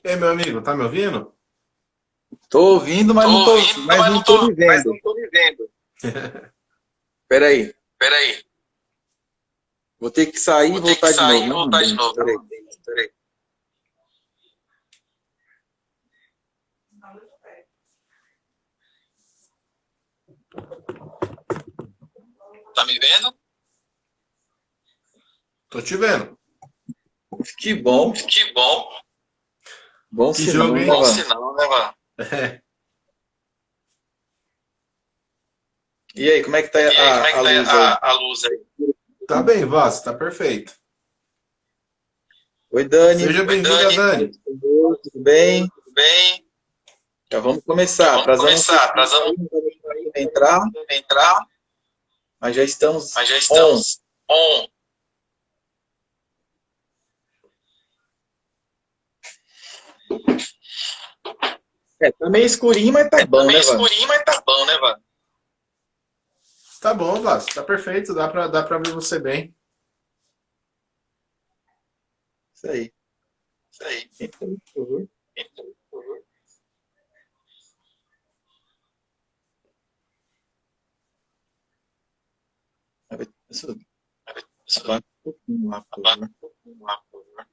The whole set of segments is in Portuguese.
Ei, meu amigo, tá me ouvindo? Tô ouvindo, Tô ouvindo, mas mas não não tô tô, me mas vendo. não tô me vendo. Peraí, Peraí, vou ter que sair e vou ter que voltar de novo. sair e Não, voltar de Deus, novo. peraí. Não, Deus, peraí. Tá me vendo? Tô te vendo. Que bom, Que bom. bom Que jogo, sinal, né, Bom hein? Vá? sinal, né, Vá? E aí, como é que tá E aí, como é a que tá luz aí? a luz aí? Tá bem, Vaz, tá perfeito. Oi, Dani. Seja Oi, bem-vinda, Dani. Dani. Oi, tudo bem? Tudo bem? Já vamos Já começar. vamos Atrasamos um começar. pouquinho Atrasamos aí, um não vai pouquinho demorar aí, pra vai entrar, entrar, mas já estamos mas já on. estamos on. É, tá meio escurinho, mas tá Tá bom, meio né, Vá? escurinho, mas tá bom, né, Vá? Tá bom, Vaz, tá perfeito, dá pra ver você bem. Isso aí. Isso aí. Então, por favor. Então, por favor. Isso, Isso, abaixa um pouquinho lá, por abaixa favor. um pouquinho lá, por favor.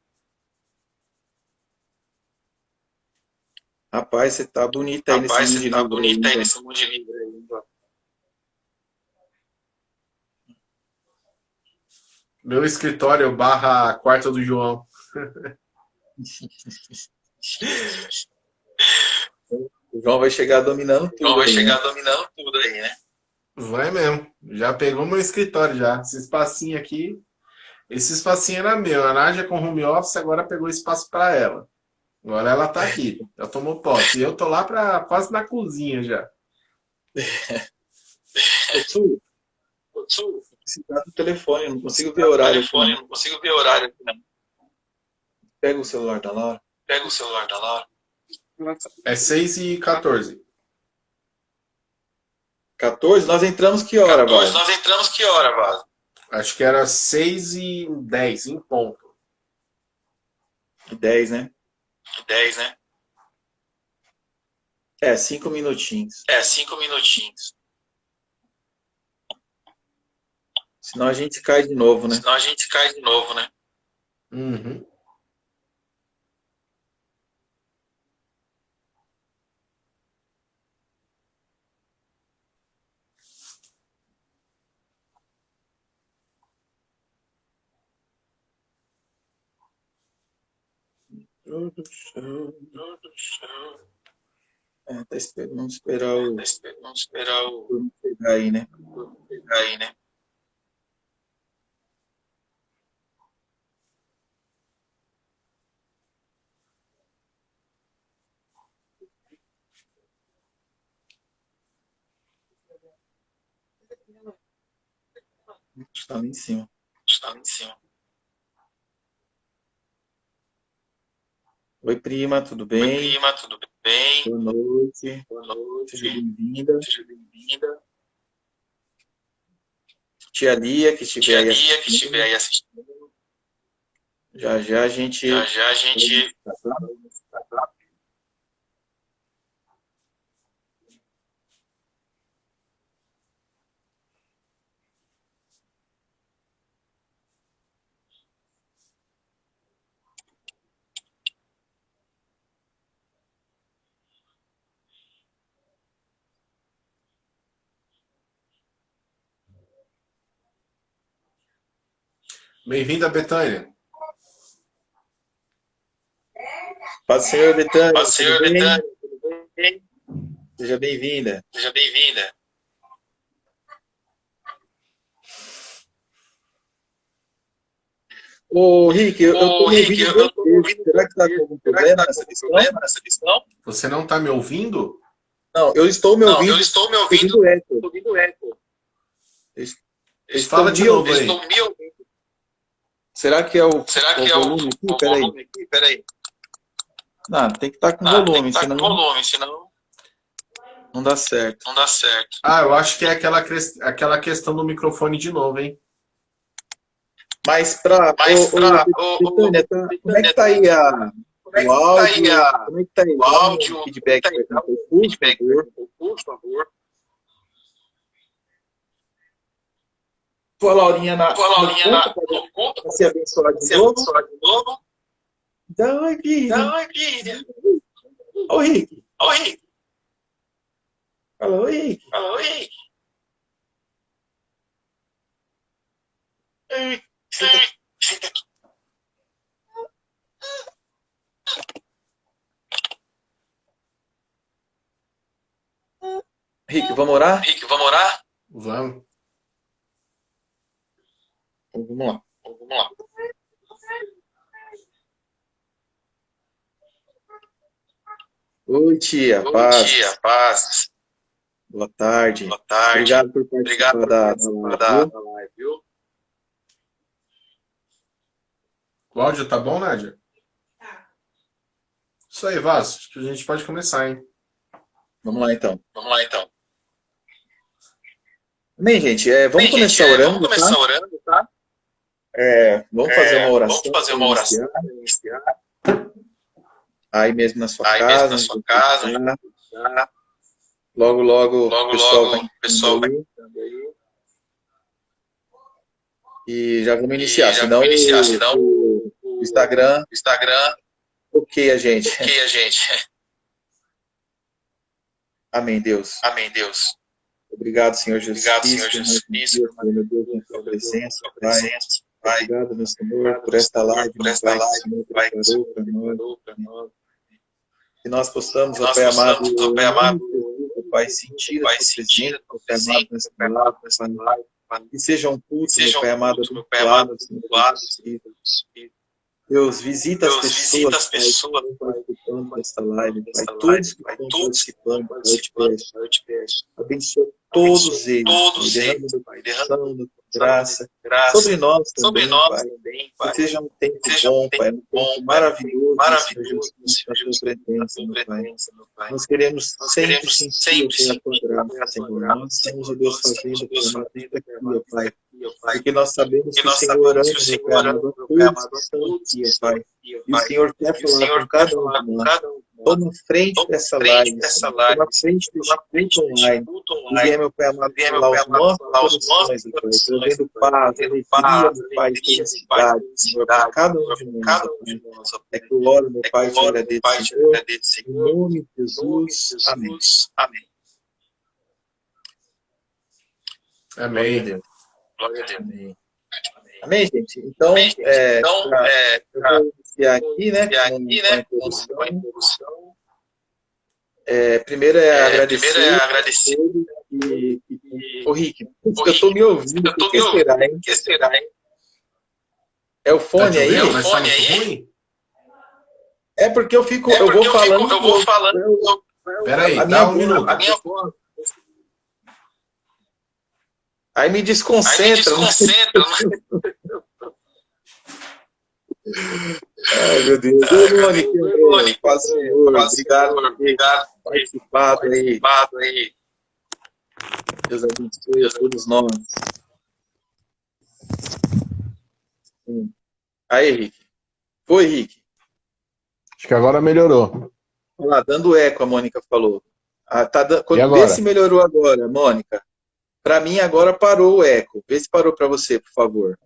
Rapaz, você tá bonita aí nesse Rapaz, mundo você de tá livro aí, bonita hein, aí Vá? nesse monte de livro aí, Vá. Meu escritório barra quarto do João. O João vai chegar dominando O João tudo vai aí, né? chegar dominando tudo aí, né? Vai mesmo. Já pegou meu escritório já. Esse espacinho aqui. Esse espacinho era meu. A Nádia com home office agora pegou espaço pra ela. Agora ela tá aqui. Já tomou posse. E eu tô lá quase na cozinha já. Ô, Su, Ô, Tio, precisar do telefone, eu não se consigo ver tá no horário aqui, telefone, não. eu não consigo ver horário aqui, não. Pega o celular da Laura. Pega o celular da Laura. É 6h14. 14, nós entramos que hora, 14, Vaso? nós entramos que hora, Vaso? Acho que era 6h10, em ponto. 10, né? 10, né? É, 5 minutinhos. É, 5 minutinhos. Senão a gente cai de novo, né? Senão a gente cai de novo, né? Uhum. Tudo show. Tudo show. É, tá esperando, vamos esperar o Vamos esperar o turno chegar aí, né? turno chegar aí, né? Está lá em cima. Está lá em cima. Oi, prima, tudo Oi, bem? prima, tudo bem? Boa noite. Boa Seja noite. bem-vinda. Seja bem-vinda. Tia Lia, que estiver Tia aí Lia, que estiver assistindo. aí assistindo. Já já a Já gente já a vai gente iniciar, tá? Bem-vinda, Betânia. Paz do Senhor, Betânia, Paz, tudo senhor bem? Betânia, tudo bem? Seja bem-vinda. Seja bem-vinda. Ô, Rick, eu tô Ô, me Rick, ouvindo eu duas tô me vezes. ouvindo Será duas que tá com vezes. algum Será que problema tá com nessa algum questão? problema nessa questão? Você não tá me ouvindo? Não, eu estou me Não, eu ouvindo, estou me ouvindo eco. ouvindo eco. Eu eu estou Fala de me novo Eu ouvindo. aí. estou me ouvindo. Será que é Será o que é volume aqui? o Peraí. volume aqui? Peraí. Não, tem que estar com Ah, tem que volume, estar senão com volume, senão não dá certo. não dá certo. Ah, eu acho que é aquela questão do microfone de novo, hein? Mas para Betânia, como é que tá aí o áudio? Como é que tá aí? Dá um feedback para mim, por favor. Tua Laurinha na conta para se abençoar de novo. Dá uma filha. Ô, Rick. Fala, oi, Rick. Rick, vamos orar? Vamos. Então, vamos lá. Oi, tia. Paz. Boa tarde. Obrigado por participar da live, viu? O áudio tá bom, Nádia? Isso aí, Vasco. Acho que a gente pode começar, hein? Vamos lá, então. Bem, gente, vamos começar orando, tá? Vamos fazer uma oração. Para iniciar. Aí mesmo na sua casa. Logo, o pessoal vai entrando aí. E já vamos iniciar. Senão o Instagram ok a gente. Amém, Deus. Obrigado, Senhor Jesus Cristo, meu Deus, na tua presença, Pai. Obrigado, meu Senhor, por esta live, meu Pai, que o Senhor preparou para nós. Que nós possamos, ó Pai amado, ó Pai, sentir a tua presença, ó Pai amado, nessa palavra, Pai. Que seja um culto, meu Pai amado, abençoado, Senhor Jesus. Deus, visita as pessoas, Pai, que estão participando desta live, Pai. Todos que estão participando, Pai, eu te peço. Abençoa todos eles, Pai, derrama da tua graça sobre nós também, Pai. Que seja um tempo bom, Pai, um tempo maravilhoso, Senhor Jesus, na tua presença, meu Pai. Nós queremos sempre sentir a tua graça, Senhor. Nós estamos, ó Deus, fazendo por nós sempre aqui, ó Pai. Porque nós sabemos que o Senhor ama, meu Pai, amado, todos que estão aqui, ó Pai. E o Senhor quer falar com cada um de nós. Toma frente dessa live, toma frente desse culto online. E venha, meu Pai amado, falar os nossos corações, Pai, trazendo paz, alegria, meu Pai, felicidade, Senhor, para cada um de nós, Pai. É que eu oro, meu Pai, te agradeço, Senhor, em nome de Jesus. Amém. Amém. Glória a Deus. Amém, gente? Então, eu vou iniciar aqui, né, com uma introdução. Primeiro é agradecer. Ô, Rick, eu estou me ouvindo. O que será, hein? É o fone aí? Mas tá muito ruim? É porque eu vou falando. Peraí, dá um minuto. Aí me desconcentra. Ai, meu Deus. Mônica, paz, Senhor. Obrigado por ter participado aí. Deus abençoe a todos nós. Aí, Rick. Foi, Rick. Acho que agora melhorou. Olha lá, dando eco, a Mônica falou. Vê se melhorou agora, Mônica. Para mim, agora parou o eco. Vê se parou para você, por favor.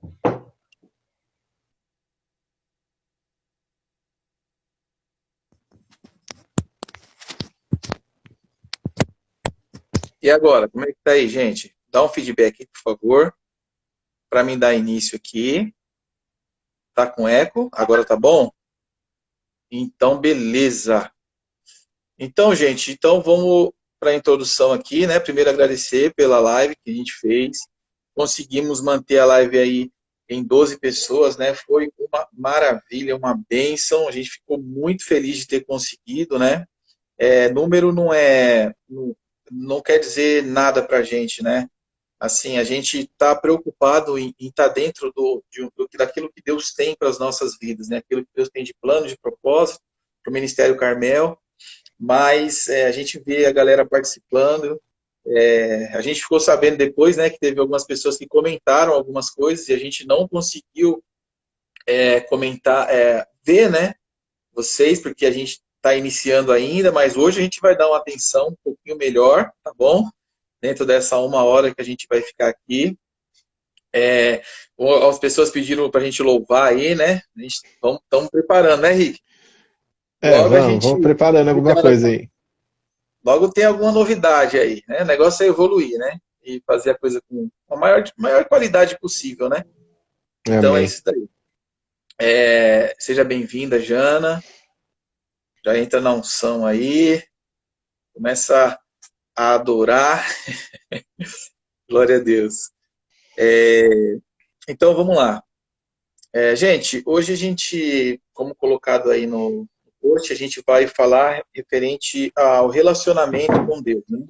E agora, como é que tá aí, gente? Dá um feedback aí, por favor. Para mim dar início aqui. Tá com eco? Agora tá bom? Então, beleza. Então, gente, vamos para a introdução aqui, né? Primeiro agradecer pela live que a gente fez. Conseguimos manter a live aí em 12 pessoas, né? Foi uma maravilha, uma bênção. A gente ficou muito feliz de ter conseguido, né? Número não quer dizer nada para a gente, né? Assim, a gente está preocupado em estar dentro daquilo que Deus tem para as nossas vidas, né? Aquilo que Deus tem de plano, de propósito para o Ministério Carmel. Mas a gente vê a galera participando, A gente ficou sabendo depois, né, que teve algumas pessoas que comentaram algumas coisas e a gente não conseguiu comentar, ver, né, vocês, porque a gente está iniciando ainda, mas hoje a gente vai dar uma atenção um pouquinho melhor, tá bom? Dentro dessa 1 hora que a gente vai ficar aqui. As pessoas pediram para a gente louvar aí, né? A gente estamos preparando, né, Rick? Logo vamos preparando alguma coisa aí. Logo tem alguma novidade aí, né? O negócio é evoluir, né? E fazer a coisa com a maior qualidade possível, né? Então Amém. é isso daí. Seja bem-vinda, Jana. Já entra na unção aí. Começa a adorar. Glória a Deus. Então vamos lá. Gente, hoje a gente, como colocado aí no post, a gente vai falar referente ao relacionamento com Deus, né?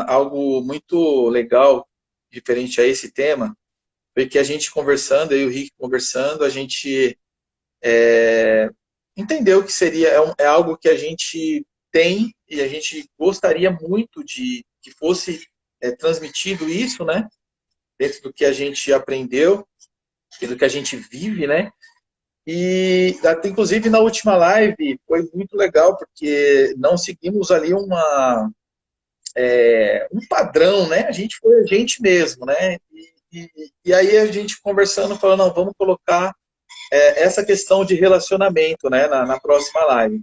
Algo muito legal referente a esse tema foi que a gente conversando, eu e o Rick conversando, a gente entendeu que seria algo que a gente tem e a gente gostaria muito de que fosse transmitido isso, né? Dentro do que a gente aprendeu e do que a gente vive, né? E até, inclusive na última live foi muito legal porque não seguimos ali um padrão, né? A gente foi a gente mesmo, né? E aí a gente conversando, falando, não, vamos colocar essa questão de relacionamento, né? Na próxima live.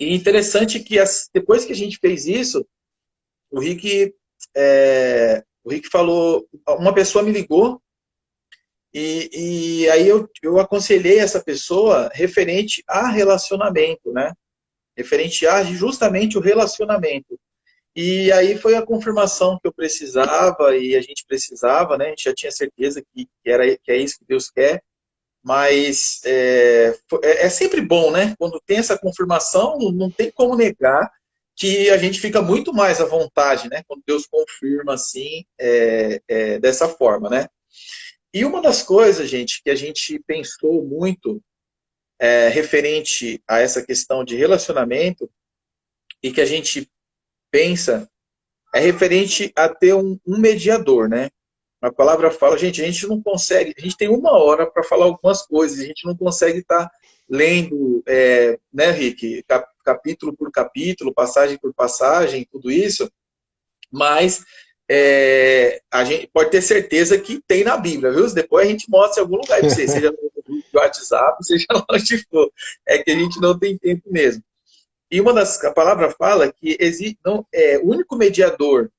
E interessante que depois que a gente fez isso, o Rick falou, uma pessoa me ligou e aí eu aconselhei essa pessoa referente a relacionamento, né? Referente a justamente o relacionamento. E aí foi a confirmação que eu precisava e a gente precisava, né? A gente já tinha certeza que é isso que Deus quer, mas é sempre bom, né? Quando tem essa confirmação, não tem como negar que a gente fica muito mais à vontade, né? Quando Deus confirma assim, dessa forma, né? E uma das coisas, gente, que a gente pensou muito referente a essa questão de relacionamento e que a gente pensa é referente a ter um mediador, né? A palavra fala, gente, a gente não consegue, a gente tem 1 hora para falar algumas coisas, a gente não consegue estar lendo, né, Rick, capítulo por capítulo, passagem por passagem, tudo isso, mas a gente pode ter certeza que tem na Bíblia, viu? Depois a gente mostra em algum lugar para você, seja no grupo de WhatsApp, seja onde for, é que a gente não tem tempo mesmo. E a palavra fala que o único mediador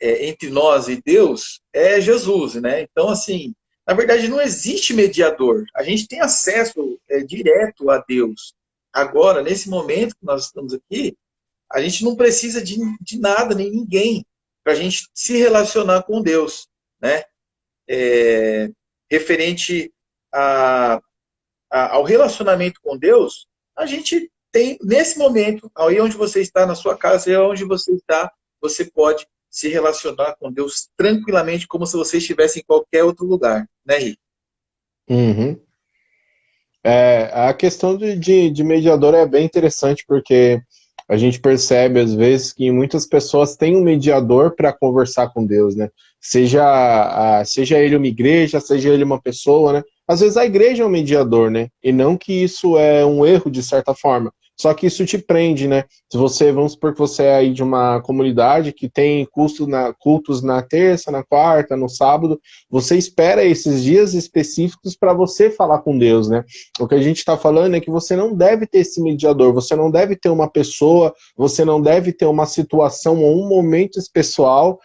entre nós e Deus é Jesus, né? Então, assim, na verdade não existe mediador. A gente tem acesso direto a Deus. Agora, nesse momento que nós estamos aqui, a gente não precisa de nada, nem ninguém, para a gente se relacionar com Deus, né? Referente ao relacionamento com Deus, a gente tem, nesse momento, aí onde você está, na sua casa, aí onde você está, você pode se relacionar com Deus tranquilamente, como se você estivesse em qualquer outro lugar, né, Rick? Uhum. A questão de mediador é bem interessante, porque a gente percebe, às vezes, que muitas pessoas têm um mediador para conversar com Deus, né? Seja ele uma igreja, seja ele uma pessoa, né? Às vezes a igreja é um mediador, né? E não que isso é um erro, de certa forma. Só que isso te prende, né? Se você, vamos supor que você é aí de uma comunidade que tem cultos na terça, na quarta, no sábado, você espera esses dias específicos para você falar com Deus, né? O que a gente está falando é que você não deve ter esse mediador, você não deve ter uma pessoa, você não deve ter uma situação ou um momento pessoal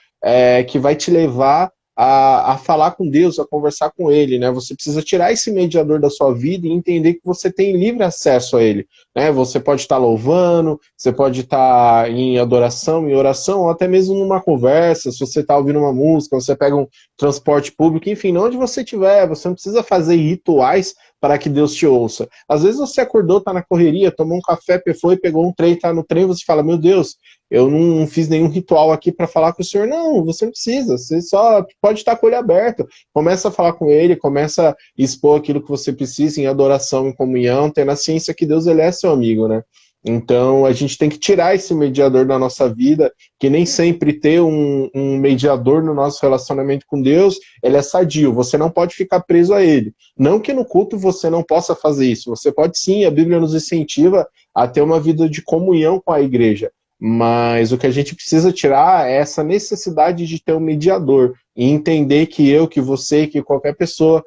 que vai te levar a falar com Deus, a conversar com Ele, né? Você precisa tirar esse mediador da sua vida e entender que você tem livre acesso a Ele, né? Você pode estar louvando, você pode estar em adoração, em oração, ou até mesmo numa conversa, se você está ouvindo uma música, você pega um transporte público, enfim, onde você estiver, você não precisa fazer rituais para que Deus te ouça. Às vezes você acordou, tá na correria, tomou um café, foi, pegou um trem, tá no trem, você fala, meu Deus, eu não fiz nenhum ritual aqui para falar com o Senhor. Não, você não precisa, você só pode estar com o olho aberto. Começa a falar com Ele, começa a expor aquilo que você precisa em adoração, em comunhão, tendo a ciência que Deus, Ele é seu amigo, né? Então, a gente tem que tirar esse mediador da nossa vida, que nem sempre ter um mediador no nosso relacionamento com Deus, ele é sadio, você não pode ficar preso a ele. Não que no culto você não possa fazer isso, você pode sim, a Bíblia nos incentiva a ter uma vida de comunhão com a igreja, mas o que a gente precisa tirar é essa necessidade de ter um mediador, e entender que eu, que você, que qualquer pessoa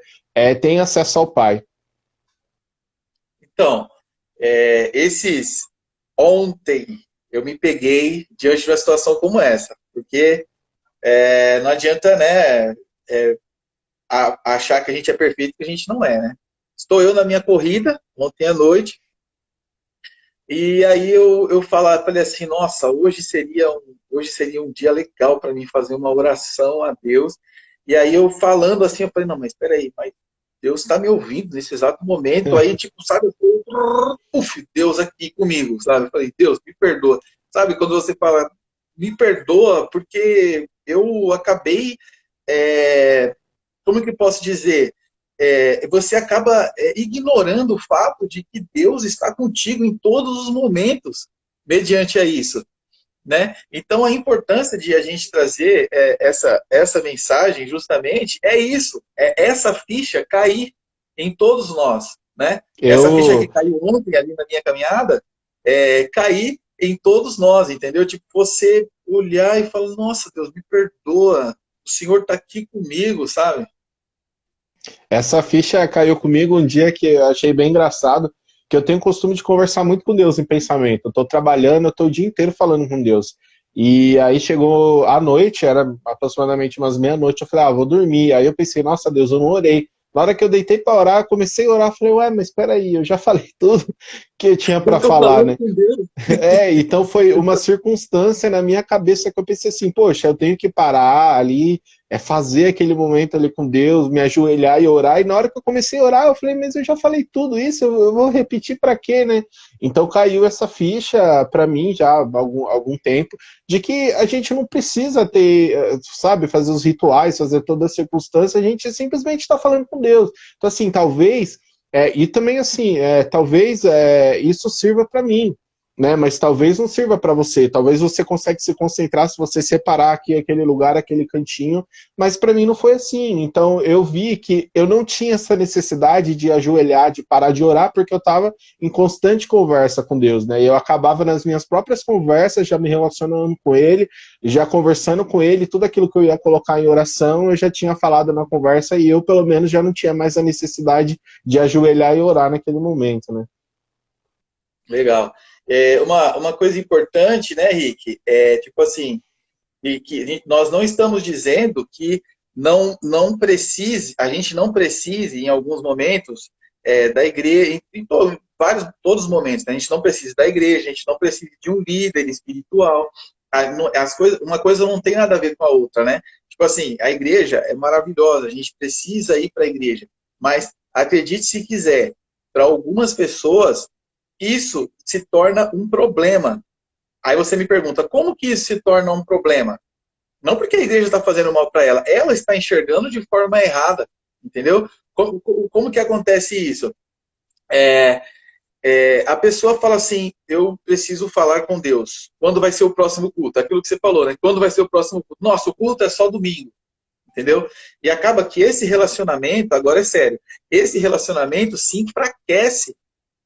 tem acesso ao Pai. Então, ontem eu me peguei diante de uma situação como essa, porque não adianta, né, achar que a gente é perfeito, que a gente não é, né? Estou eu na minha corrida, ontem à noite, e aí eu falei assim, nossa, hoje seria um dia legal para mim fazer uma oração a Deus. E aí eu falando assim, eu falei, não, mas espera aí, mas Deus está me ouvindo nesse exato momento. Aí, tipo, sabe, Deus aqui comigo, sabe? Eu falei, Deus, me perdoa. Sabe, quando você fala, me perdoa, porque eu acabei, como que eu posso dizer? Você acaba ignorando o fato de que Deus está contigo em todos os momentos, mediante a isso. Né? Então, a importância de a gente trazer essa mensagem, justamente, é isso. É essa ficha cair em todos nós. Né? Essa ficha que caiu ontem ali na minha caminhada, cair em todos nós, entendeu? Tipo, você olhar e falar, nossa, Deus, me perdoa, o Senhor está aqui comigo, sabe? Essa ficha caiu comigo um dia que eu achei bem engraçado, que eu tenho o costume de conversar muito com Deus em pensamento. Eu estou trabalhando, eu estou o dia inteiro falando com Deus. E aí chegou à noite, era aproximadamente umas meia-noite, eu falei, vou dormir. Aí eu pensei, nossa, Deus, eu não orei. Na hora que eu deitei para orar, comecei a orar, falei, ué, mas espera aí, eu já falei tudo que eu tinha para falar, né? Então foi uma circunstância na minha cabeça que eu pensei assim, poxa, eu tenho que parar ali, fazer aquele momento ali com Deus, me ajoelhar e orar. E na hora que eu comecei a orar, eu falei, mas eu já falei tudo isso, eu vou repetir para quê, né? Então caiu essa ficha para mim já há algum tempo, de que a gente não precisa ter, sabe, fazer os rituais, fazer toda a circunstância, a gente simplesmente está falando com Deus. Então assim, talvez, e também assim, talvez isso sirva para mim, né? Mas talvez não sirva para você. Talvez você consiga se concentrar se você separar aqui aquele lugar, aquele cantinho. Mas para mim não foi assim. Então eu vi que eu não tinha essa necessidade de ajoelhar, de parar de orar, porque eu estava em constante conversa com Deus, né? E eu acabava nas minhas próprias conversas, já me relacionando com Ele, já conversando com Ele, tudo aquilo que eu ia colocar em oração, eu já tinha falado na conversa e eu pelo menos já não tinha mais a necessidade de ajoelhar e orar naquele momento, né? Legal. Uma coisa importante, né, Rick, tipo assim, que nós não estamos dizendo que não precise, a gente não precise, em alguns momentos, da igreja, todos os momentos, né, a gente não precisa da igreja, a gente não precisa de um líder espiritual, uma coisa não tem nada a ver com a outra, né? Tipo assim, a igreja é maravilhosa, a gente precisa ir para a igreja, mas acredite se quiser, para algumas pessoas, isso se torna um problema. Aí você me pergunta, como que isso se torna um problema? Não porque a igreja está fazendo mal para ela está enxergando de forma errada, entendeu? Como que acontece isso? A pessoa fala assim, eu preciso falar com Deus. Quando vai ser o próximo culto? Aquilo que você falou, né? Quando vai ser o próximo culto? Nossa, o culto é só domingo, entendeu? E acaba que esse relacionamento, agora é sério, esse relacionamento se enfraquece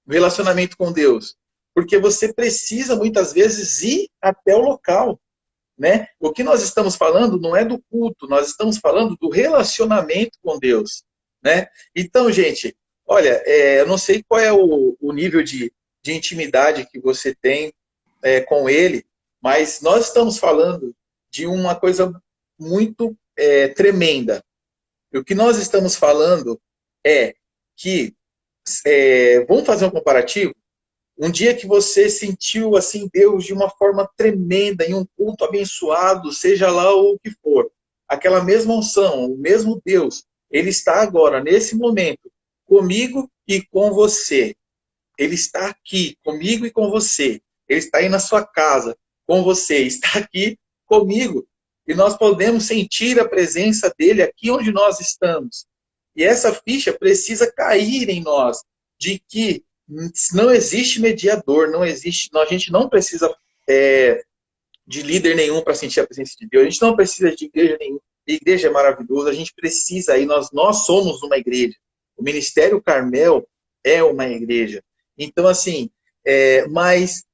o relacionamento com Deus. Porque você precisa, muitas vezes, ir até o local. Né? O que nós estamos falando não é do culto, nós estamos falando do relacionamento com Deus. Né? Então, gente, olha, eu não sei qual é o nível de intimidade que você tem com Ele, mas nós estamos falando de uma coisa muito tremenda. E o que nós estamos falando é que vamos fazer um comparativo? Um dia que você sentiu assim Deus de uma forma tremenda, em um culto abençoado, seja lá o que for, aquela mesma unção, o mesmo Deus, Ele está agora, nesse momento, comigo e com você. Ele está aqui, comigo e com você. Ele está aí na sua casa, com você. Está aqui comigo. E nós podemos sentir a presença dEle aqui onde nós estamos. E essa ficha precisa cair em nós, de que Não existe mediador, não existe, a gente não precisa de líder nenhum para sentir a presença de Deus, a gente não precisa de igreja nenhuma. A igreja é maravilhosa, a gente precisa aí, nós somos uma igreja. O Ministério Carmel é uma igreja. Então, assim, mas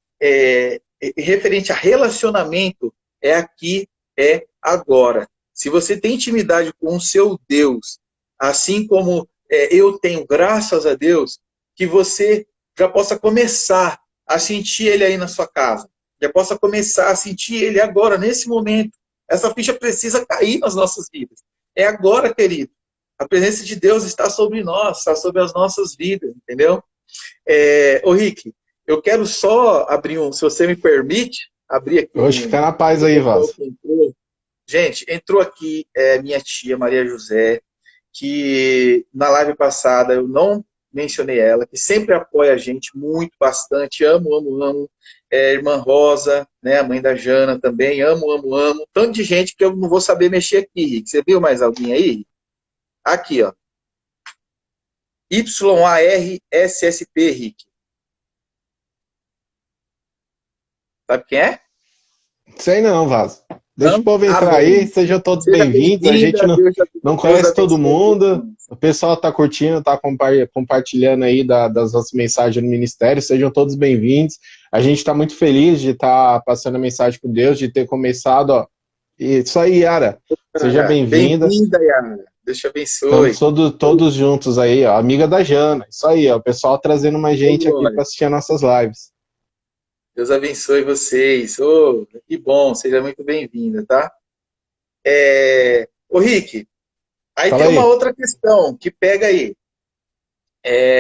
referente a relacionamento, é aqui, é agora. Se você tem intimidade com o seu Deus, assim como eu tenho, graças a Deus, que você já possa começar a sentir Ele aí na sua casa, já possa começar a sentir Ele agora, nesse momento. Essa ficha precisa cair nas nossas vidas. É agora, querido. A presença de Deus está sobre nós, está sobre as nossas vidas, entendeu? Ô Rick, eu quero só abrir se você me permite, abrir aqui Hoje fica na paz aí, Vaz. Gente, entrou aqui minha tia Maria José, que na live passada eu não mencionei ela, que sempre apoia a gente muito, bastante, amo. Irmã Rosa, né, a mãe da Jana também, amo. Tanto de gente que eu não vou saber mexer aqui, Rick. Você viu mais alguém aí? Aqui, ó. YARSSP, Rick. Sabe quem é? Sei não, Vaz. Deixa Não? o povo entrar aí, sejam todos bem-vindos. A gente não conhece todo mundo. O pessoal está curtindo, está compartilhando aí das nossas mensagens no ministério. Sejam todos bem-vindos. A gente está muito feliz de estar passando a mensagem por Deus, de ter começado. Ó. Isso aí, Yara. Seja bem-vinda. Bem-vinda, Yara. Deus te abençoe. Estamos todos juntos aí, ó. Amiga da Jana. Isso aí, ó. O pessoal trazendo mais gente aqui para assistir as nossas lives. Deus abençoe vocês. Que bom, seja muito bem-vinda, tá? Ô, Rick, aí Fala tem uma aí. outra questão que pega aí.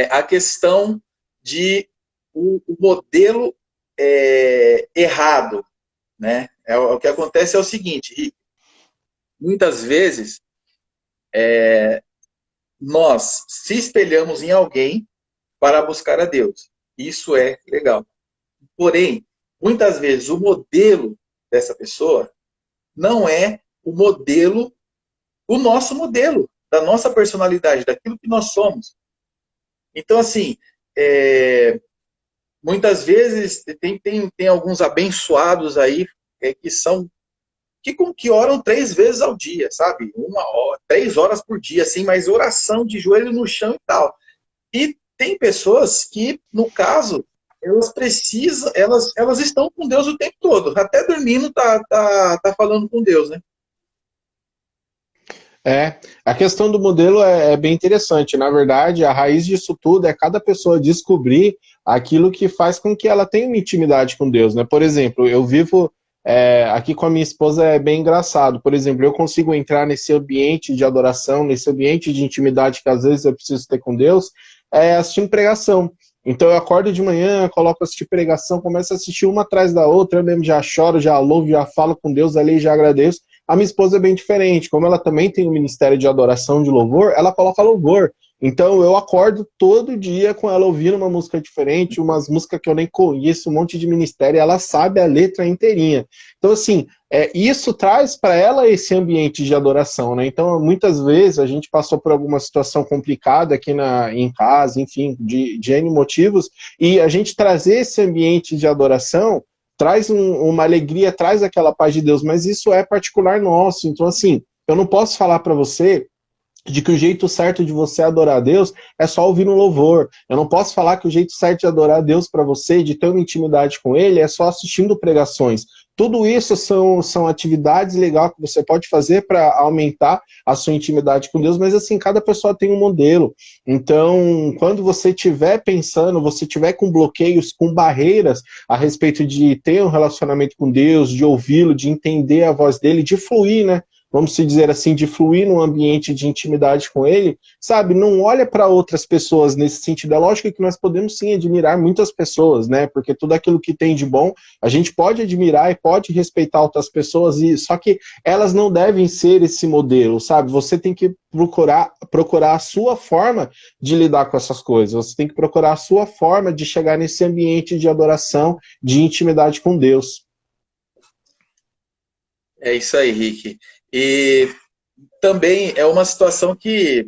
A questão de o modelo errado, né? O que acontece é o seguinte, Rick. Muitas vezes, nós se espelhamos em alguém para buscar a Deus. Isso é legal. Porém, muitas vezes o modelo dessa pessoa não é o nosso modelo, da nossa personalidade, daquilo que nós somos. Então, assim, muitas vezes tem alguns abençoados aí que oram 3 vezes ao dia, sabe? 3 horas por dia, assim, mas oração de joelho no chão e tal. E tem pessoas que, no caso, elas precisam, elas estão com Deus o tempo todo. Até dormindo tá falando com Deus, né? A questão do modelo é bem interessante. Na verdade, a raiz disso tudo é cada pessoa descobrir aquilo que faz com que ela tenha uma intimidade com Deus, né? Por exemplo, eu vivo aqui com a minha esposa, é bem engraçado. Por exemplo, eu consigo entrar nesse ambiente de adoração, nesse ambiente de intimidade que às vezes eu preciso ter com Deus, assistindo pregação. Então eu acordo de manhã, coloco assistir pregação, começo a assistir uma atrás da outra, eu mesmo já choro, já louvo, já falo com Deus ali, já agradeço. A minha esposa é bem diferente, como ela também tem um ministério de adoração, de louvor, ela coloca louvor. Então eu acordo todo dia com ela ouvindo uma música diferente, umas músicas que eu nem conheço, um monte de ministério, e ela sabe a letra inteirinha. Então assim, isso traz para ela esse ambiente de adoração, né? Então muitas vezes a gente passou por alguma situação complicada aqui em casa, enfim, de N motivos, e a gente trazer esse ambiente de adoração traz uma alegria, traz aquela paz de Deus, mas isso é particular nosso. Então assim, eu não posso falar para você de que o jeito certo de você adorar a Deus é só ouvir um louvor. Eu não posso falar que o jeito certo de adorar a Deus para você, de ter uma intimidade com Ele, é só assistindo pregações. Tudo isso são atividades legais que você pode fazer para aumentar a sua intimidade com Deus, mas assim, cada pessoa tem um modelo. Então, quando você estiver pensando, você estiver com bloqueios, com barreiras a respeito de ter um relacionamento com Deus, de ouvi-lo, de entender a voz dele, de fluir, né? Vamos dizer assim, de fluir num ambiente de intimidade com ele, sabe, não olha para outras pessoas nesse sentido. É lógico que nós podemos sim admirar muitas pessoas, né, porque tudo aquilo que tem de bom, a gente pode admirar e pode respeitar outras pessoas, só que elas não devem ser esse modelo, sabe, você tem que procurar a sua forma de lidar com essas coisas, você tem que procurar a sua forma de chegar nesse ambiente de adoração, de intimidade com Deus. É isso aí, Rick. E também é uma situação que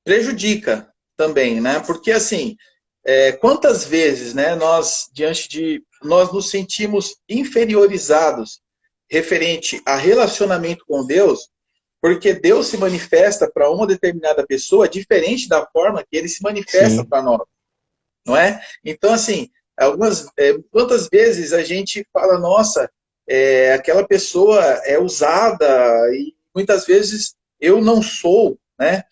prejudica também, né? Porque, assim, quantas vezes, né, nós nos sentimos inferiorizados referente a relacionamento com Deus, porque Deus se manifesta para uma determinada pessoa diferente da forma que ele se manifesta para nós, não é? Então, assim, quantas vezes a gente fala, nossa, aquela pessoa é usada, e muitas vezes eu não sou, né?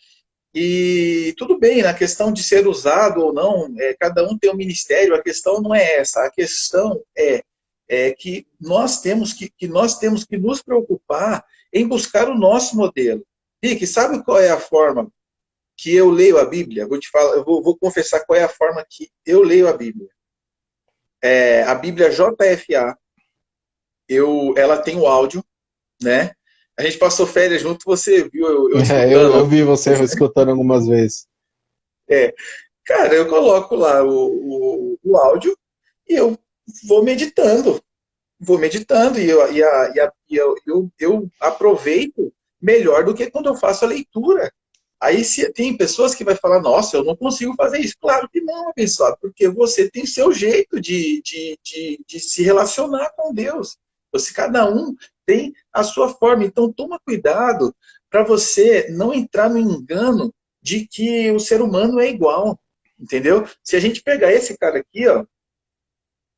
E tudo bem, na questão de ser usado ou não, cada um tem um ministério, a questão não é essa, a questão é que nós temos que nos preocupar em buscar o nosso modelo. Rick, sabe qual é a forma que eu leio a Bíblia? Vou te falar, eu vou confessar qual é a forma que eu leio a Bíblia. A Bíblia JFA, ela tem o áudio, né? A gente passou férias junto, você viu eu vi você escutando algumas vezes. Cara, eu coloco lá o áudio e eu vou meditando e eu aproveito melhor do que quando eu faço a leitura. Aí tem pessoas que vai falar, nossa, eu não consigo fazer isso. Claro que não, abençoado, porque você tem seu jeito de se relacionar com Deus. Cada um tem a sua forma. Então, toma cuidado para você não entrar no engano de que o ser humano é igual. Entendeu? Se a gente pegar esse cara aqui, ó,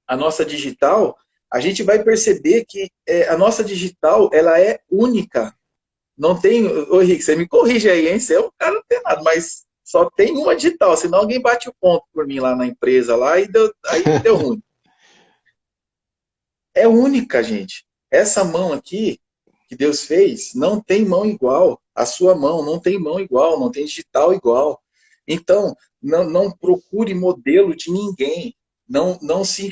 a nossa digital, a gente vai perceber que a nossa digital, ela é única. Não tem... Ô, Henrique, você me corrige aí, hein? Você é um cara antenado, mas só tem uma digital, senão alguém bate o ponto por mim lá na empresa, lá, e aí deu ruim. É única, gente. Essa mão aqui, que Deus fez, não tem mão igual. A sua mão não tem mão igual, não tem digital igual. Então, não procure modelo de ninguém. Não se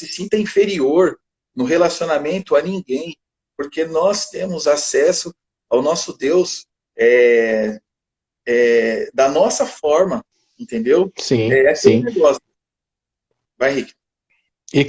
sinta inferior no relacionamento a ninguém, porque nós temos acesso ao nosso Deus da nossa forma, entendeu? Sim, sim. Negócio. Vai, Rick. E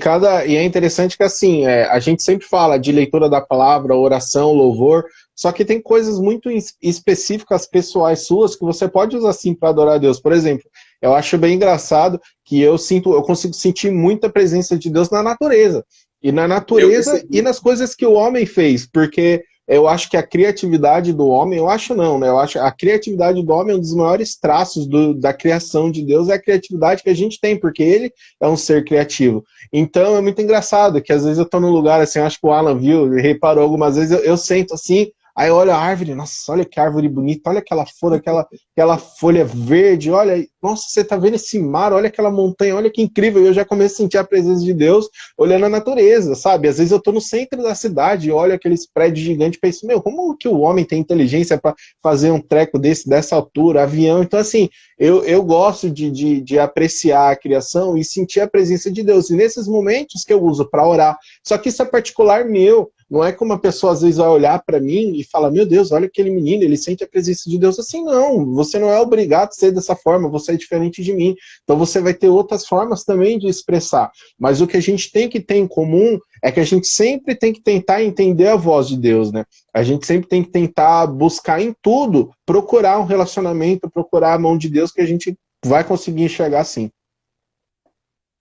é interessante que, assim, a gente sempre fala de leitura da palavra, oração, louvor, só que tem coisas muito específicas, pessoais suas, que você pode usar, assim, para adorar a Deus. Por exemplo, eu acho bem engraçado que eu consigo sentir muita presença de Deus na natureza. E na natureza e nas coisas que o homem fez, porque eu acho que a criatividade do homem, eu acho não, né? Eu acho a criatividade do homem é um dos maiores traços da criação de Deus, é a criatividade que a gente tem, porque ele é um ser criativo. Então é muito engraçado que às vezes eu tô num lugar assim, acho que o Alan viu, reparou algumas vezes, eu sento assim, aí eu olho a árvore, nossa, olha que árvore bonita, olha aquela folha, aquela folha verde, olha, nossa, você tá vendo esse mar, olha aquela montanha, olha que incrível, e eu já começo a sentir a presença de Deus olhando a natureza, sabe? Às vezes eu tô no centro da cidade e olho aqueles prédios gigantes e penso, meu, como que o homem tem inteligência para fazer um treco dessa altura, avião? Então, assim, eu gosto de apreciar a criação e sentir a presença de Deus, e nesses momentos que eu uso para orar, só que isso é particular meu. Não é que uma pessoa às vezes vai olhar para mim e fala, meu Deus, olha aquele menino, ele sente a presença de Deus. Assim, não, você não é obrigado a ser dessa forma, você é diferente de mim. Então você vai ter outras formas também de expressar. Mas o que a gente tem que ter em comum é que a gente sempre tem que tentar entender a voz de Deus, né? A gente sempre tem que tentar buscar em tudo, procurar um relacionamento, procurar a mão de Deus, que a gente vai conseguir enxergar assim.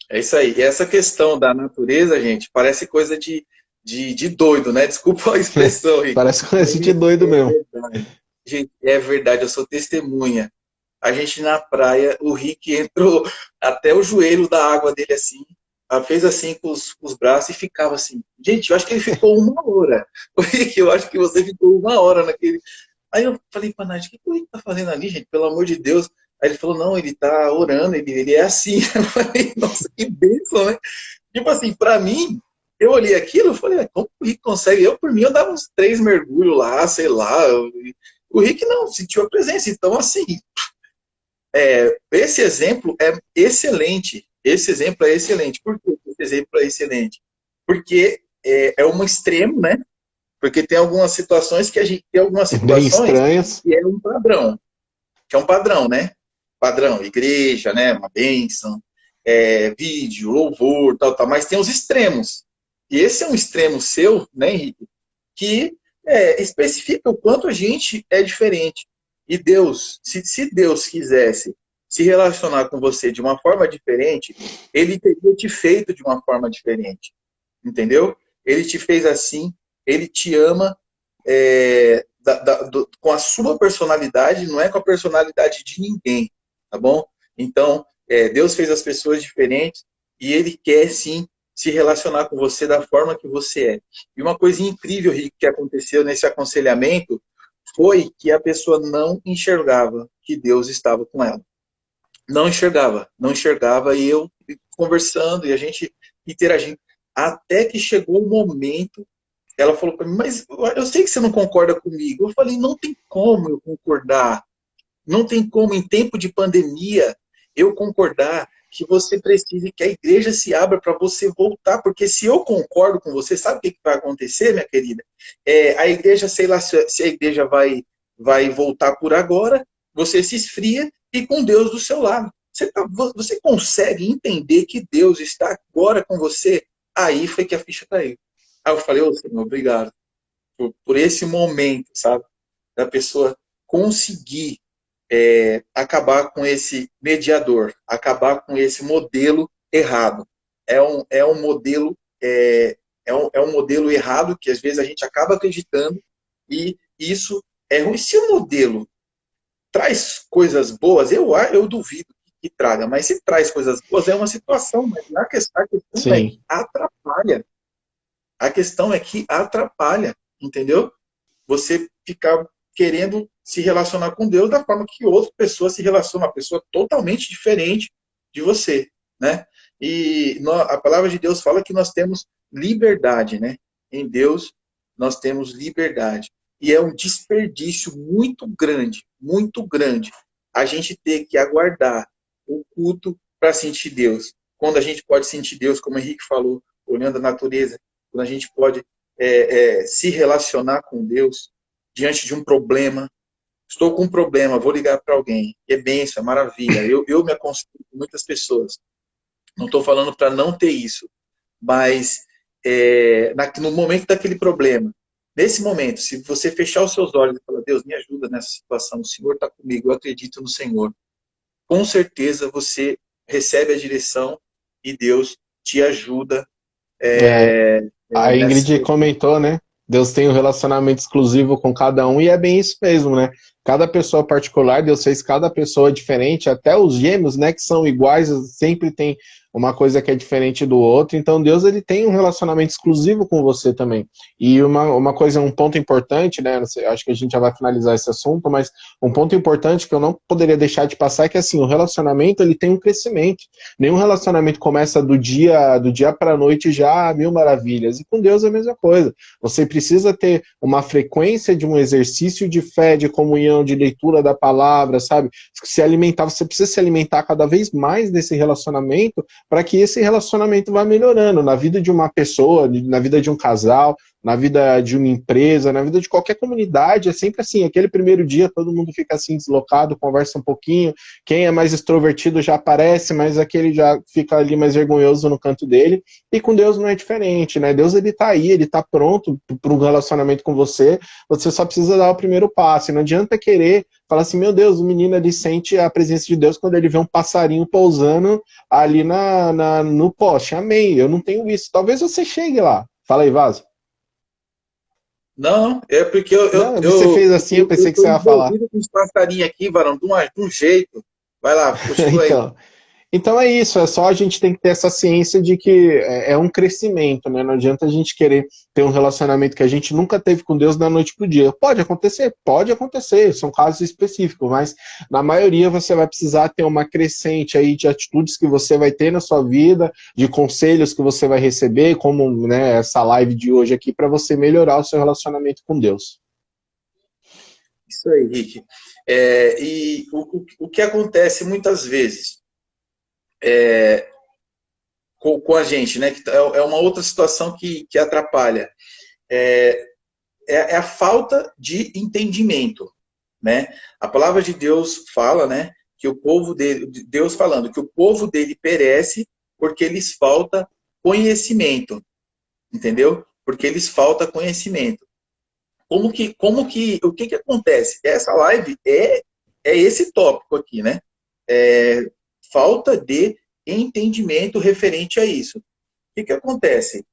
É isso aí. E essa questão da natureza, gente, parece coisa de doido, né? Desculpa a expressão, Rick. Parece coisa de doido mesmo. Gente, é verdade, eu sou testemunha. A gente na praia, o Rick entrou até o joelho da água dele assim, fez assim com os braços e ficava assim. Gente, eu acho que ele ficou 1 hora. O Rick, eu acho que você ficou 1 hora naquele... Aí eu falei pra Nath, o que o Rick tá fazendo ali, gente? Pelo amor de Deus. Aí ele falou, não, ele tá orando, ele é assim. Eu falei, nossa, que bênção, né? Tipo assim, pra mim, eu olhei aquilo e falei, como o Rick consegue? Eu, por mim, eu dava uns 3 mergulhos lá, sei lá. O Rick não, sentiu a presença. Então, assim, esse exemplo é excelente. Esse exemplo é excelente. Por que esse exemplo é excelente? Porque é um extremo, né? Porque tem algumas situações que a gente tem algumas situações bem estranhas, que é um padrão. Que é um padrão, né? Padrão, igreja, né? Uma bênção, vídeo, louvor, tal. Mas tem os extremos. E esse é um extremo seu, né, Henrique, que especifica o quanto a gente é diferente. E Deus, se Deus quisesse se relacionar com você de uma forma diferente, ele teria te feito de uma forma diferente. Entendeu? Ele te fez assim, ele te ama com a sua personalidade, não é com a personalidade de ninguém, tá bom? Então, Deus fez as pessoas diferentes e ele quer sim se relacionar com você da forma que você é. E uma coisa incrível, Rick, que aconteceu nesse aconselhamento foi que a pessoa não enxergava que Deus estava com ela. Não enxergava, e eu conversando e a gente interagindo. Até que chegou o momento, ela falou para mim, mas eu sei que você não concorda comigo. Eu falei, não tem como eu concordar. Não tem como, em tempo de pandemia, eu concordar que você precise que a igreja se abra para você voltar. Porque se eu concordo com você, sabe o que vai acontecer, minha querida? A igreja, sei lá se a igreja vai voltar por agora, você se esfria e com Deus do seu lado. Você consegue entender que Deus está agora com você? Aí foi que a ficha caiu. Aí eu falei, ô Senhor, obrigado por esse momento, sabe? Da pessoa conseguir acabar com esse mediador, acabar com esse modelo errado. É um modelo um modelo errado que às vezes a gente acaba acreditando e isso é ruim. Se o modelo traz coisas boas, eu duvido que traga, mas se traz coisas boas é uma situação, mas a questão é que atrapalha. A questão é que atrapalha, entendeu? Você ficar querendo se relacionar com Deus da forma que outra pessoa se relaciona, uma pessoa totalmente diferente de você, né? E a palavra de Deus fala que nós temos liberdade, né? Em Deus nós temos liberdade. E é um desperdício muito grande a gente ter que aguardar o culto para sentir Deus. Quando a gente pode sentir Deus, como o Henrique falou, olhando a natureza, quando a gente pode se relacionar com Deus diante de um problema. Estou com um problema, vou ligar para alguém. É bênção, é maravilha. Eu me aconselho com muitas pessoas. Não estou falando para não ter isso, mas no momento daquele problema, nesse momento, se você fechar os seus olhos e falar, Deus, me ajuda nessa situação, o Senhor está comigo, eu acredito no Senhor, com certeza você recebe a direção e Deus te ajuda. A Ingrid comentou, né? Deus tem um relacionamento exclusivo com cada um e é bem isso mesmo, né? Cada pessoa particular, Deus fez cada pessoa diferente, até os gêmeos, né, que são iguais, sempre tem uma coisa que é diferente do outro, então Deus, ele tem um relacionamento exclusivo com você também. E uma coisa, um ponto importante, né, acho que a gente já vai finalizar esse assunto, mas um ponto importante que eu não poderia deixar de passar é que, assim, o relacionamento, ele tem um crescimento. Nenhum relacionamento começa do dia para a noite já, mil maravilhas, e com Deus é a mesma coisa. Você precisa ter uma frequência de um exercício de fé, de comunhão, de leitura da palavra, sabe? Se alimentar, você precisa se alimentar cada vez mais desse relacionamento para que esse relacionamento vá melhorando na vida de uma pessoa, na vida de um casal, na vida de uma empresa, na vida de qualquer comunidade. É sempre assim, aquele primeiro dia todo mundo fica assim deslocado, conversa um pouquinho, quem é mais extrovertido já aparece, mas aquele já fica ali mais vergonhoso no canto dele, e com Deus não é diferente, né? Deus, ele tá aí, ele tá pronto para um relacionamento com você só precisa dar o primeiro passo, e não adianta querer falar assim, meu Deus, o menino ali sente a presença de Deus quando ele vê um passarinho pousando ali no poste. Amém, eu não tenho isso. Talvez você chegue lá. Fala aí, Vaso. Não, é porque você fez assim, eu pensei que você ia falar. Eu com os passarinhos aqui, Varão, de um jeito. Vai lá, continua aí. Então é isso, é só a gente tem que ter essa ciência de que é um crescimento, né? Não adianta a gente querer ter um relacionamento que a gente nunca teve com Deus da noite pro dia. Pode acontecer, são casos específicos, mas na maioria você vai precisar ter uma crescente aí de atitudes que você vai ter na sua vida, de conselhos que você vai receber, como, né, essa live de hoje aqui, para você melhorar o seu relacionamento com Deus. Isso aí, Rick. E o que acontece muitas vezes com a gente, né? Que é uma outra situação que atrapalha. É a falta de entendimento, né? A palavra de Deus fala, né? Que o povo dele, Deus falando que o povo dele perece porque lhes falta conhecimento, entendeu? Porque lhes falta conhecimento. O que acontece? Essa live é esse tópico aqui, né? falta de entendimento referente a isso. O que acontece?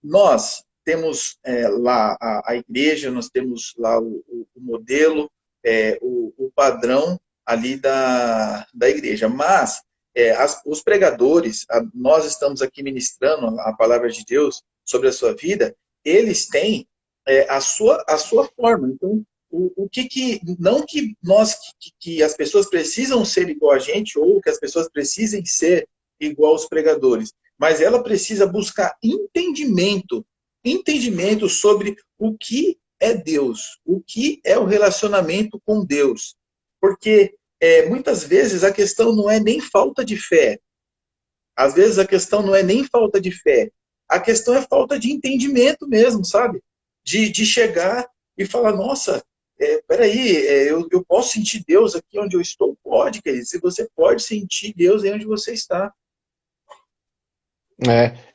Nós temos lá a igreja, nós temos lá o modelo, o padrão ali da igreja, mas os pregadores, nós estamos aqui ministrando a palavra de Deus sobre a sua vida, eles têm a sua forma. Então, não que que as pessoas precisam ser igual a gente, ou que as pessoas precisem ser igual aos pregadores, mas ela precisa buscar entendimento sobre o que é Deus, o que é o relacionamento com Deus. Porque muitas vezes a questão não é nem falta de fé. Às vezes a questão não é nem falta de fé. A questão é falta de entendimento mesmo, sabe? De chegar e falar, nossa, peraí, eu posso sentir Deus aqui onde eu estou? Pode, querido. Se você pode sentir Deus aí onde você está.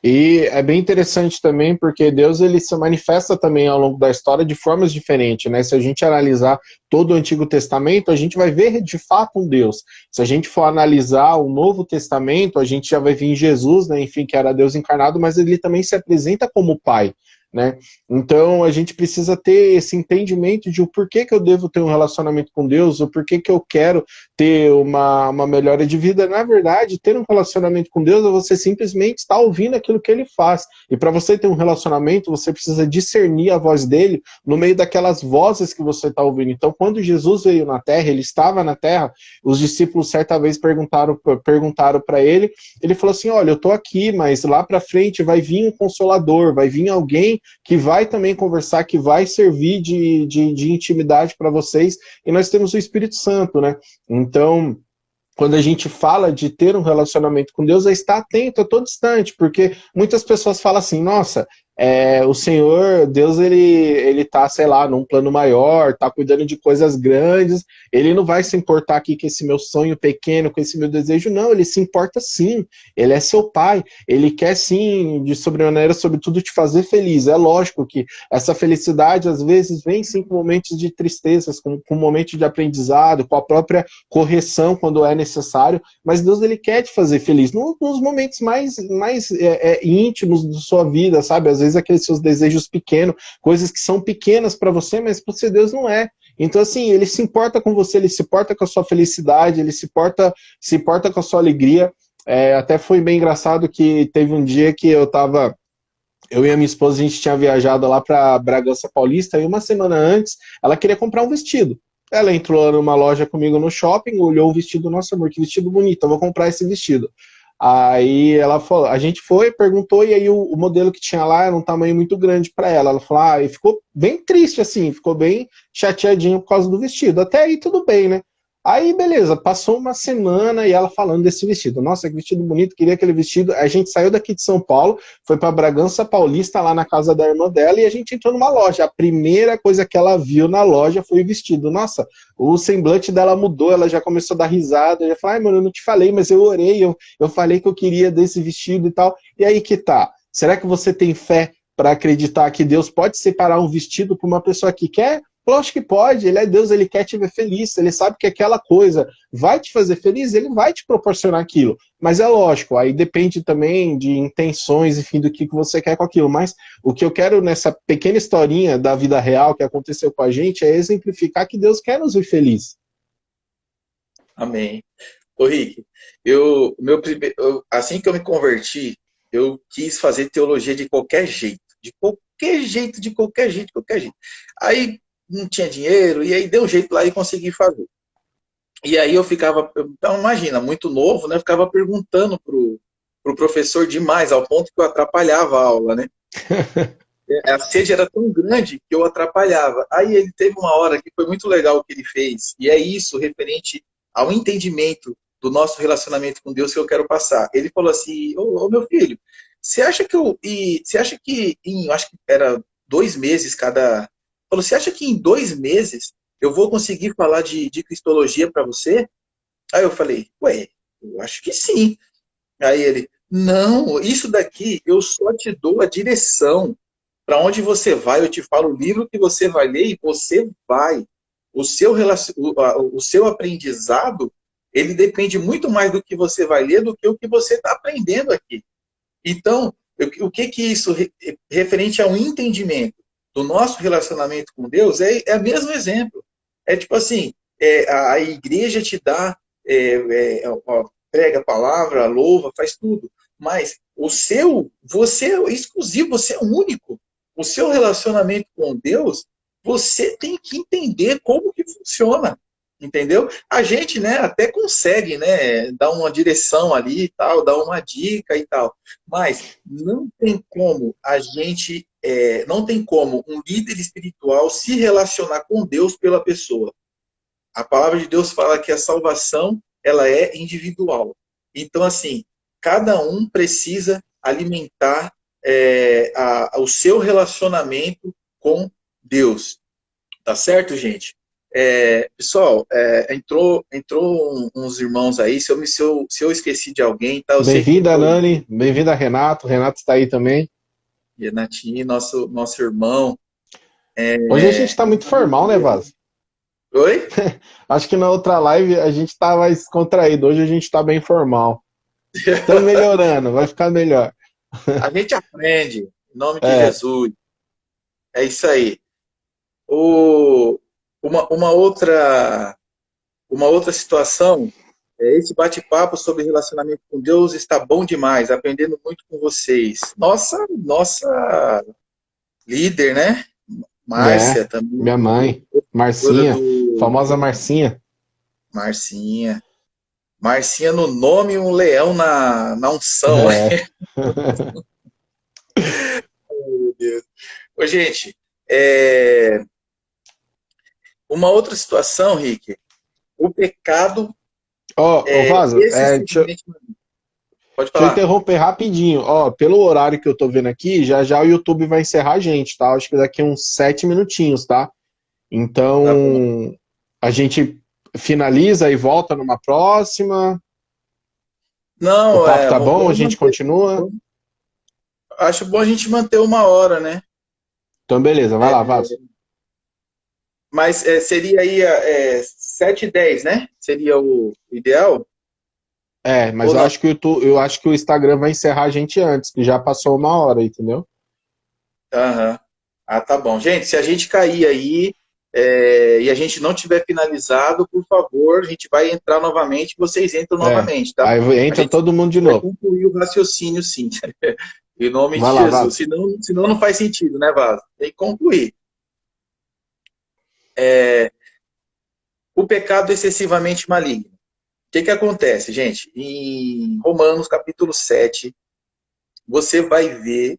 E é bem interessante também, porque Deus ele se manifesta também ao longo da história de formas diferentes, né? Se a gente analisar todo o Antigo Testamento, a gente vai ver de fato um Deus. Se a gente for analisar o Novo Testamento, a gente já vai ver em Jesus, né? Enfim, que era Deus encarnado, mas ele também se apresenta como Pai, né? Então a gente precisa ter esse entendimento de o porquê que eu devo ter um relacionamento com Deus, o porquê que eu quero ter uma melhora de vida. Na verdade, ter um relacionamento com Deus é você simplesmente estar ouvindo aquilo que ele faz. E para você ter um relacionamento, você precisa discernir a voz dele no meio daquelas vozes que você está ouvindo. Então, quando Jesus veio na Terra, ele estava na Terra, os discípulos certa vez perguntaram para ele, ele falou assim, olha, eu estou aqui, mas lá para frente vai vir um Consolador, vai vir alguém que vai também conversar, que vai servir de intimidade para vocês, e nós temos o Espírito Santo, né? Então, quando a gente fala de ter um relacionamento com Deus, é estar atento a todo instante, porque muitas pessoas falam assim, nossa, o Senhor, Deus, ele tá, sei lá, num plano maior, tá cuidando de coisas grandes, ele não vai se importar aqui com esse meu sonho pequeno, com esse meu desejo, não, ele se importa sim, ele é seu pai, ele quer sim, de sobremaneira, sobretudo, te fazer feliz. É lógico que essa felicidade, às vezes, vem sim com momentos de tristezas, com momentos de aprendizado, com a própria correção, quando é necessário, mas Deus, ele quer te fazer feliz, nos momentos mais íntimos da sua vida, sabe? Às vezes aqueles seus desejos pequenos, coisas que são pequenas para você, mas para você Deus não é. Então, assim, ele se importa com você, ele se importa com a sua felicidade, ele se importa com a sua alegria. Até foi bem engraçado que teve um dia que eu e a minha esposa, a gente tinha viajado lá para Bragança Paulista, e uma semana antes, ela queria comprar um vestido. Ela entrou numa loja comigo no shopping, olhou o vestido, nossa amor, que vestido bonito, eu vou comprar esse vestido. Aí ela falou, a gente foi, perguntou, e aí o modelo que tinha lá era um tamanho muito grande para ela. Ela falou, e ficou bem triste assim, ficou bem chateadinho por causa do vestido. Até aí tudo bem, né? Aí beleza, passou uma semana e ela falando desse vestido. Nossa, que vestido bonito, queria aquele vestido. A gente saiu daqui de São Paulo, foi para Bragança Paulista, lá na casa da irmã dela, e a gente entrou numa loja. A primeira coisa que ela viu na loja foi o vestido. Nossa, o semblante dela mudou, ela já começou a dar risada, já falou, mano, eu não te falei, mas eu orei, eu falei que eu queria desse vestido e tal. E aí que tá? Será que você tem fé para acreditar que Deus pode separar um vestido para uma pessoa que quer? Lógico que pode, ele é Deus, ele quer te ver feliz, ele sabe que aquela coisa vai te fazer feliz, ele vai te proporcionar aquilo. Mas é lógico, aí depende também de intenções, enfim, do que você quer com aquilo. Mas o que eu quero nessa pequena historinha da vida real que aconteceu com a gente é exemplificar que Deus quer nos ver feliz. Amém. Ô Rick, assim que eu me converti, eu quis fazer teologia de qualquer jeito. De qualquer jeito. Aí não tinha dinheiro, e aí deu um jeito lá e consegui fazer. E aí então imagina, muito novo, né? Eu ficava perguntando pro professor demais, ao ponto que eu atrapalhava a aula, né? A sede era tão grande que eu atrapalhava. Aí ele teve uma hora que foi muito legal o que ele fez, e é isso, referente ao entendimento do nosso relacionamento com Deus que eu quero passar. Ele falou assim, ô meu filho, você acha que acho que era 2 meses cada... Falou, você acha que em 2 meses eu vou conseguir falar de cristologia para você? Aí eu falei, eu acho que sim. Aí ele, não, isso daqui eu só te dou a direção. Para onde você vai, eu te falo o livro que você vai ler e você vai. o seu aprendizado, ele depende muito mais do que você vai ler do que o que você está aprendendo aqui. Então, o que isso, referente ao entendimento do nosso relacionamento com Deus, é o mesmo exemplo. É tipo assim, a igreja te dá, prega a palavra, louva, faz tudo. Mas você é exclusivo, você é único. O seu relacionamento com Deus, você tem que entender como que funciona. Entendeu? A gente, né, até consegue, né, dar uma direção ali e tal, dar uma dica e tal. Mas não tem como não tem como um líder espiritual se relacionar com Deus pela pessoa. A palavra de Deus fala que a salvação, ela é individual. Então, assim, cada um precisa alimentar o seu relacionamento com Deus. Tá certo, gente? Pessoal, entrou uns irmãos aí, se eu esqueci de alguém, tá? Bem-vinda, Nani, bem-vinda, Renato. Renato está aí também. Renatinho, nosso irmão. Hoje a gente está muito formal, né, Vaz? Oi? Acho que na outra live a gente está mais contraído, hoje a gente está bem formal. Estamos melhorando, vai ficar melhor. A gente aprende, em nome de Jesus. É isso aí. Uma outra situação, esse bate-papo sobre relacionamento com Deus está bom demais, aprendendo muito com vocês. Nossa líder, né? Márcia também. Minha mãe, Marcinha, famosa Marcinha. Marcinha no nome e um leão na unção. Oh, meu Deus. Ô, gente, uma outra situação, Rick, o pecado... Vaza, pode falar. Deixa eu interromper rapidinho. Pelo horário que eu tô vendo aqui, já o YouTube vai encerrar a gente, tá? Acho que daqui uns 7 minutinhos, tá? Então, a gente finaliza e volta numa próxima. Não, o papo tá bom? A gente continua? Acho bom a gente manter 1 hora, né? Então, beleza, vai lá, Vaza. Mas seria aí 7h10, né? Seria o ideal? Mas eu acho que o Instagram vai encerrar a gente antes, que já passou 1 hora, entendeu? Aham. Ah, tá bom. Gente, se a gente cair aí e a gente não tiver finalizado, por favor, a gente vai entrar novamente, vocês entram novamente, tá? Aí entra todo mundo de novo. Concluir o raciocínio, sim. Em nome vai de lá, Jesus. Senão não faz sentido, né, Vaso? Tem que concluir. O pecado excessivamente maligno. O que acontece, gente? Em Romanos, capítulo 7, você vai ver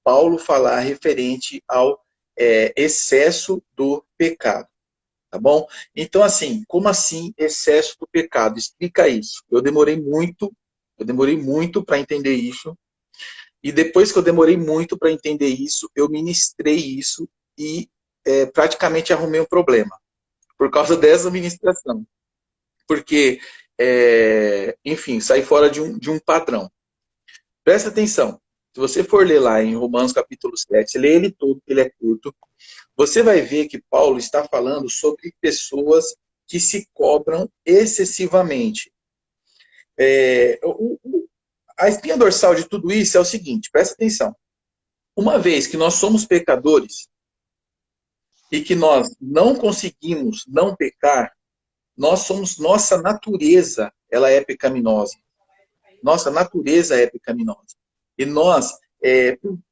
Paulo falar referente ao excesso do pecado. Tá bom? Então, assim, como assim excesso do pecado? Explica isso. Eu demorei muito para entender isso. E depois que eu demorei muito para entender isso, eu ministrei isso e praticamente arrumei um problema. Por causa dessa ministração. Porque, enfim, saí fora de um padrão. Presta atenção. Se você for ler lá em Romanos capítulo 7, lê ele todo, ele é curto, você vai ver que Paulo está falando sobre pessoas que se cobram excessivamente. A espinha dorsal de tudo isso é o seguinte, presta atenção. Uma vez que nós somos pecadores e que nós não conseguimos não pecar, nossa natureza, ela é pecaminosa. Nossa natureza é pecaminosa. E nós,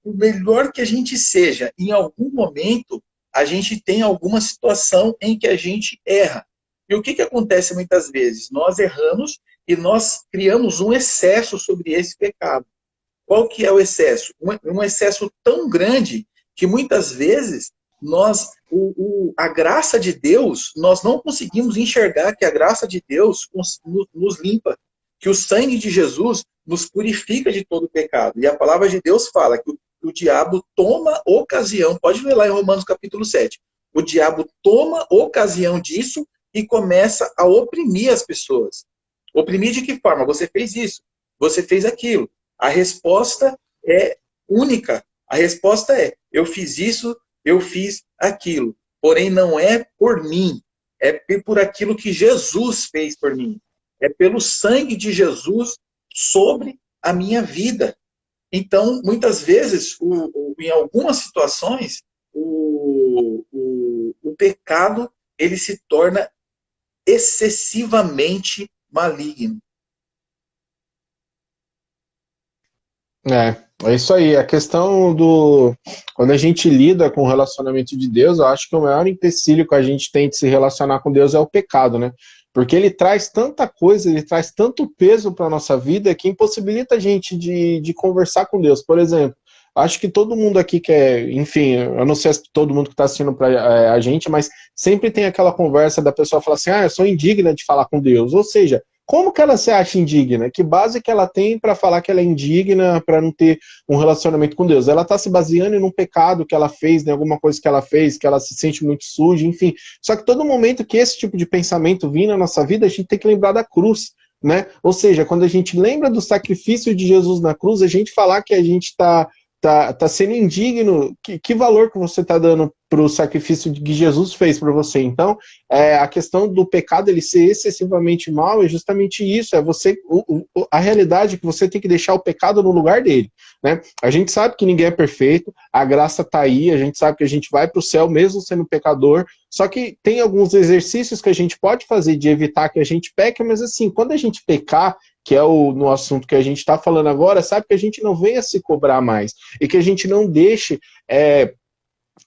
por melhor que a gente seja, em algum momento, a gente tem alguma situação em que a gente erra. E o que acontece muitas vezes? Nós erramos e nós criamos um excesso sobre esse pecado. Qual que é o excesso? Um excesso tão grande que muitas vezes a graça de Deus, nós não conseguimos enxergar que a graça de Deus nos limpa, que o sangue de Jesus nos purifica de todo pecado. E a palavra de Deus fala que o diabo toma ocasião, pode ler lá em Romanos capítulo 7, o diabo toma ocasião disso e começa a oprimir as pessoas. Oprimir de que forma? Você fez isso, você fez aquilo. A resposta é única. A resposta é, eu fiz isso, eu fiz aquilo. Porém, não é por mim. é por aquilo que Jesus fez por mim. É pelo sangue de Jesus sobre a minha vida. Então, muitas vezes, em algumas situações, o pecado ele se torna excessivamente maligno. É isso aí. A questão do... Quando a gente lida com o relacionamento de Deus, eu acho que o maior empecilho que a gente tem de se relacionar com Deus é o pecado, né? Porque ele traz tanta coisa, ele traz tanto peso para a nossa vida que impossibilita a gente de conversar com Deus. Por exemplo, acho que todo mundo aqui quer, enfim, eu não sei se todo mundo que está assistindo para a gente, mas sempre tem aquela conversa da pessoa falar assim, eu sou indigna de falar com Deus. Ou seja, como que ela se acha indigna? Que base que ela tem para falar que ela é indigna, para não ter um relacionamento com Deus? Ela está se baseando em um pecado que ela fez, em alguma coisa que ela fez, que ela se sente muito suja, enfim. Só que todo momento que esse tipo de pensamento vir na nossa vida, a gente tem que lembrar da cruz, né? Ou seja, quando a gente lembra do sacrifício de Jesus na cruz, a gente falar que a gente está sendo indigno, que valor que você está dando para o sacrifício que Jesus fez para você? Então, a questão do pecado ele ser excessivamente mal é justamente isso, a realidade é que você tem que deixar o pecado no lugar dele, né? A gente sabe que ninguém é perfeito, a graça está aí, a gente sabe que a gente vai para o céu mesmo sendo pecador, só que tem alguns exercícios que a gente pode fazer de evitar que a gente peque, mas assim, quando a gente pecar, que é no assunto que a gente está falando agora, sabe que a gente não venha se cobrar mais, e que a gente não deixe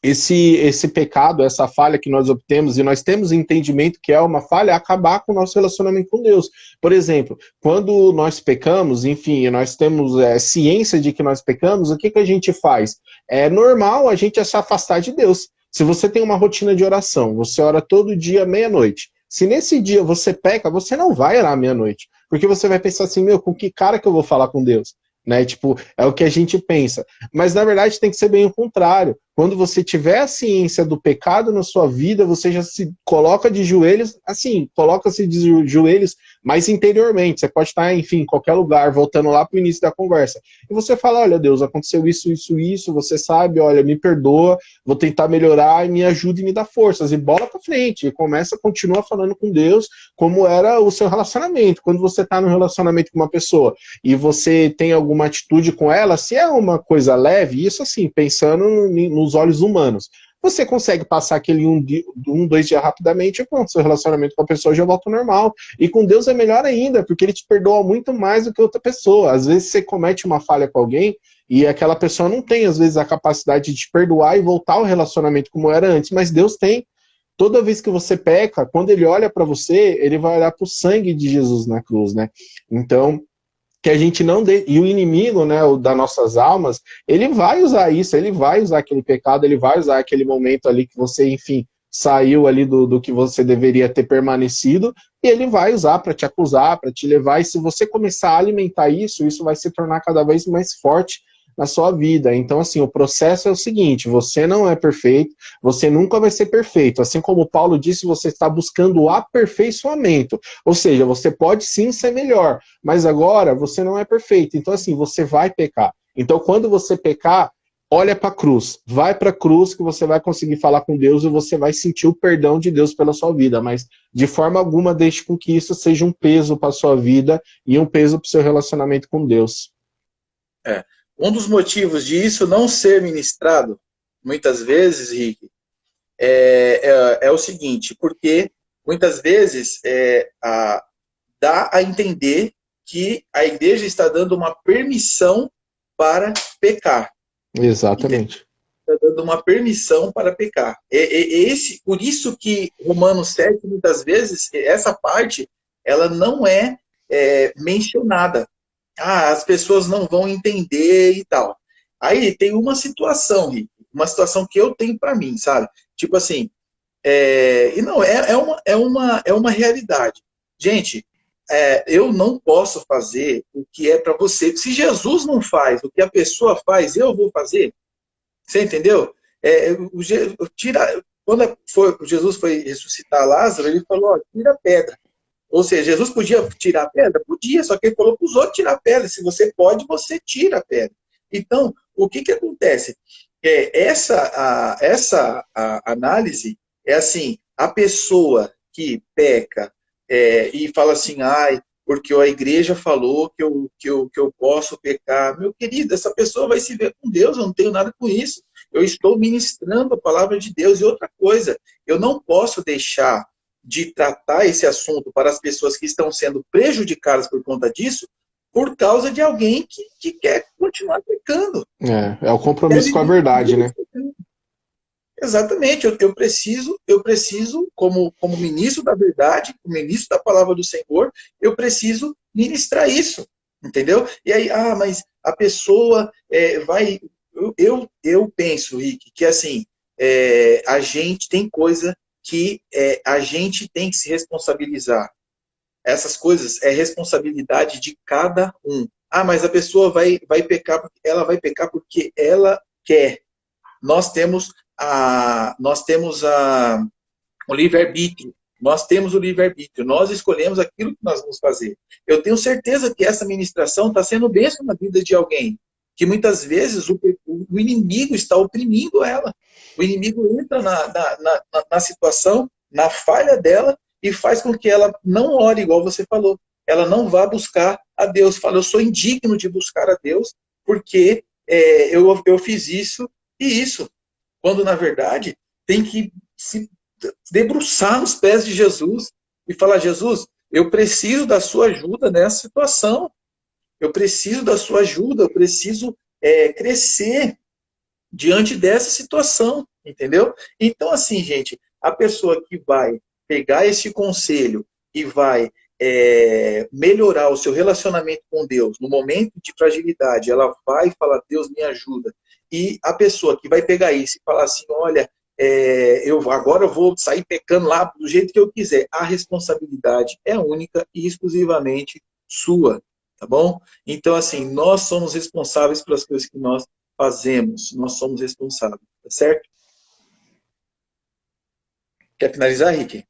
esse pecado, essa falha que nós obtemos, e nós temos entendimento que é uma falha, acabar com o nosso relacionamento com Deus. Por exemplo, quando nós pecamos, enfim, nós temos ciência de que nós pecamos, o que a gente faz? É normal a gente se afastar de Deus. Se você tem uma rotina de oração, você ora todo dia meia-noite, se nesse dia você peca, você não vai orar meia-noite, porque você vai pensar assim, com que cara que eu vou falar com Deus? Né? Tipo, é o que a gente pensa. Mas na verdade tem que ser bem o contrário. Quando você tiver a ciência do pecado na sua vida, você já se coloca de joelhos, assim, coloca-se de joelhos mais interiormente. Você pode estar, enfim, em qualquer lugar, voltando lá para o início da conversa. E você fala, olha Deus, aconteceu isso, isso, isso, você sabe, olha, me perdoa, vou tentar melhorar e me ajuda e me dá forças. E bola para frente. E continua falando com Deus como era o seu relacionamento. Quando você está num relacionamento com uma pessoa e você tem alguma atitude com ela, se é uma coisa leve, isso assim, pensando nos olhos humanos, você consegue passar aquele dois dias rapidamente e pronto, seu relacionamento com a pessoa já volta ao normal. E com Deus é melhor ainda, porque ele te perdoa muito mais do que outra pessoa. Às vezes você comete uma falha com alguém e aquela pessoa não tem, às vezes, a capacidade de te perdoar e voltar ao relacionamento como era antes, mas Deus tem. Toda vez que você peca, quando ele olha para você, ele vai olhar para o sangue de Jesus na cruz, né? Então, que a gente não dê... E o inimigo, né, o das nossas almas, ele vai usar isso, ele vai usar aquele pecado, ele vai usar aquele momento ali que você, enfim, saiu ali do que você deveria ter permanecido, e ele vai usar para te acusar, para te levar, e se você começar a alimentar isso, isso vai se tornar cada vez mais forte na sua vida. Então, assim, o processo é o seguinte, você não é perfeito, você nunca vai ser perfeito. Assim como Paulo disse, você está buscando o aperfeiçoamento. Ou seja, você pode sim ser melhor, mas agora você não é perfeito. Então, assim, você vai pecar. Então, quando você pecar, olha para a cruz. Vai para a cruz que você vai conseguir falar com Deus e você vai sentir o perdão de Deus pela sua vida. Mas, de forma alguma, deixe com que isso seja um peso para a sua vida e um peso para o seu relacionamento com Deus. Um dos motivos de isso não ser ministrado, muitas vezes, Rick, é o seguinte, porque muitas vezes dá a entender que a igreja está dando uma permissão para pecar. Exatamente. Está dando uma permissão para pecar. Por isso que Romanos 7, muitas vezes, essa parte, ela não é mencionada. As pessoas não vão entender e tal. Aí tem uma situação, Rick, uma situação que eu tenho para mim, sabe? Tipo assim, e não, é uma realidade. Gente, eu não posso fazer o que é para você. Se Jesus não faz o que a pessoa faz, eu vou fazer. Você entendeu? Quando Jesus foi ressuscitar Lázaro, ele falou, tira a pedra. Ou seja, Jesus podia tirar a pedra? Podia, só que ele falou para os outros tirar a pedra. Se você pode, você tira a pedra. Então, o que acontece? Essa análise é assim, a pessoa que peca e fala assim, ai, porque a igreja falou que eu posso pecar. Meu querido, essa pessoa vai se ver com Deus, eu não tenho nada com isso. Eu estou ministrando a palavra de Deus. E outra coisa, eu não posso deixar de tratar esse assunto para as pessoas que estão sendo prejudicadas por conta disso, por causa de alguém que quer continuar pecando. É o compromisso com a verdade, né? Exatamente, eu preciso como ministro da verdade, como ministro da palavra do Senhor, eu preciso ministrar isso, entendeu? E aí, mas a pessoa vai... Eu penso, Rick, que assim, a gente tem coisa que a gente tem que se responsabilizar. Essas coisas é responsabilidade de cada um. Mas a pessoa vai pecar, ela vai pecar porque ela quer. Nós temos o livre-arbítrio. Nós temos o livre-arbítrio. Nós escolhemos aquilo que nós vamos fazer. Eu tenho certeza que essa ministração está sendo bênção na vida de alguém. Que muitas vezes o inimigo está oprimindo ela. O inimigo entra na situação, na falha dela, e faz com que ela não ore, igual você falou. Ela não vá buscar a Deus. Fala, eu sou indigno de buscar a Deus, porque eu fiz isso e isso. Quando, na verdade, tem que se debruçar nos pés de Jesus e falar, Jesus, eu preciso da sua ajuda nessa situação. Eu preciso da sua ajuda, eu preciso crescer diante dessa situação, entendeu? Então, assim, gente, a pessoa que vai pegar esse conselho e vai melhorar o seu relacionamento com Deus, no momento de fragilidade, ela vai falar, Deus me ajuda. E a pessoa que vai pegar isso e falar assim, olha, agora eu vou sair pecando lá do jeito que eu quiser. A responsabilidade é única e exclusivamente sua, tá bom? Então, assim, nós somos responsáveis pelas coisas que nós fazemos. Nós somos responsáveis, tá certo? Quer finalizar, Rick?